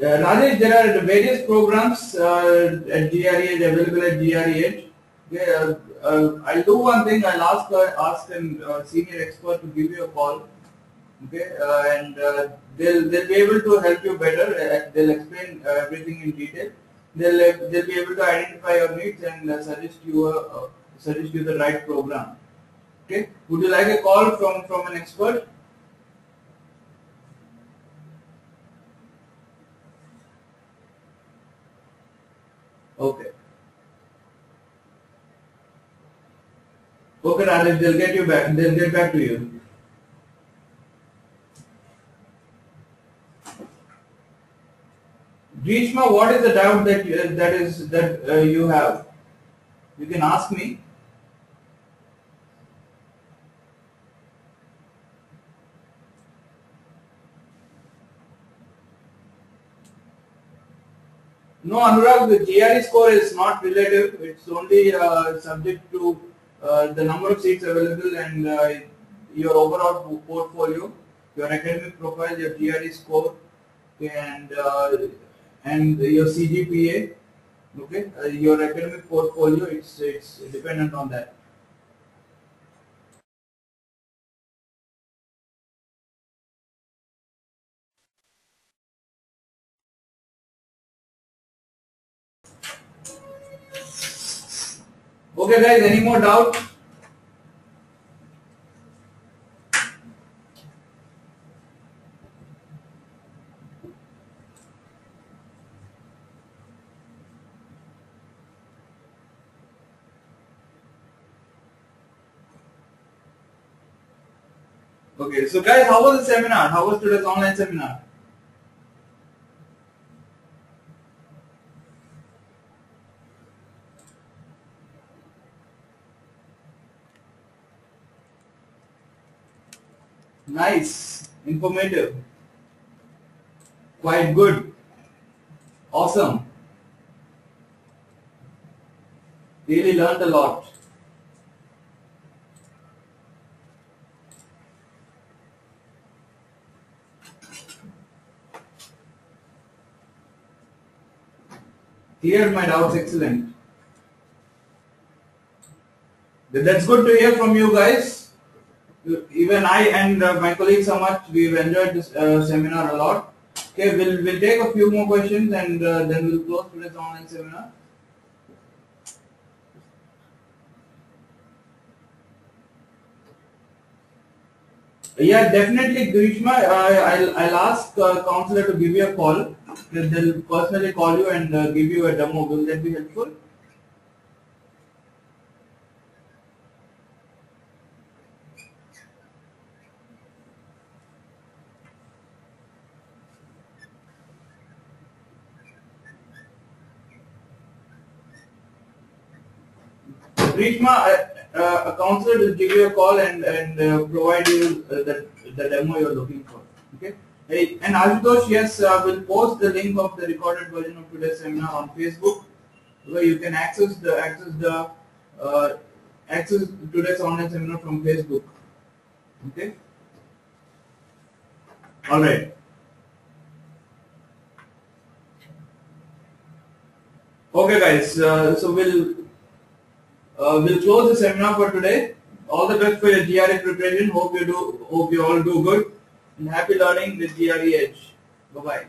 Rajesh, there are various programs at GREedge available at GREedge. Okay, I'll do one thing. I'll ask a senior expert to give you a call. Okay, and they'll be able to help you better. They'll explain everything in detail. They'll be able to identify your needs and suggest you the right program. Okay, would you like a call from an expert? Okay. Okay, Rajesh, they'll get you back. They'll get back to you. Grishma, what is the doubt that you have? You can ask me. No, Anurag, the GRE score is not relative. It's only subject to the number of seats available and your overall portfolio, your academic profile, your GRE score, and your CGPA. Okay, your academic portfolio. It's dependent on that. Okay, guys. Any more doubt? Okay, so guys, how was the seminar? How was today's online seminar? Nice, informative, quite good, awesome. Really learned a lot. Cleared my doubts, excellent. That's good to hear from you guys. Even I and my colleague Samach, we've enjoyed this seminar a lot. Okay, we'll take a few more questions and then we'll close today's online seminar. Yeah, definitely, Grishma. I'll ask counselor to give you a call. They'll personally call you and give you a demo. Will that be helpful? Grishma, a counselor will give you a call and provide you the demo you're looking for. Okay. Hey, and Ashutosh, yes, we'll post the link of the recorded version of today's seminar on Facebook, where you can access today's online seminar from Facebook. Okay. All right. Okay, guys. So we'll close the seminar for today. All the best for your GRE preparation. Hope you all do good. And happy learning with GREedge. Bye bye.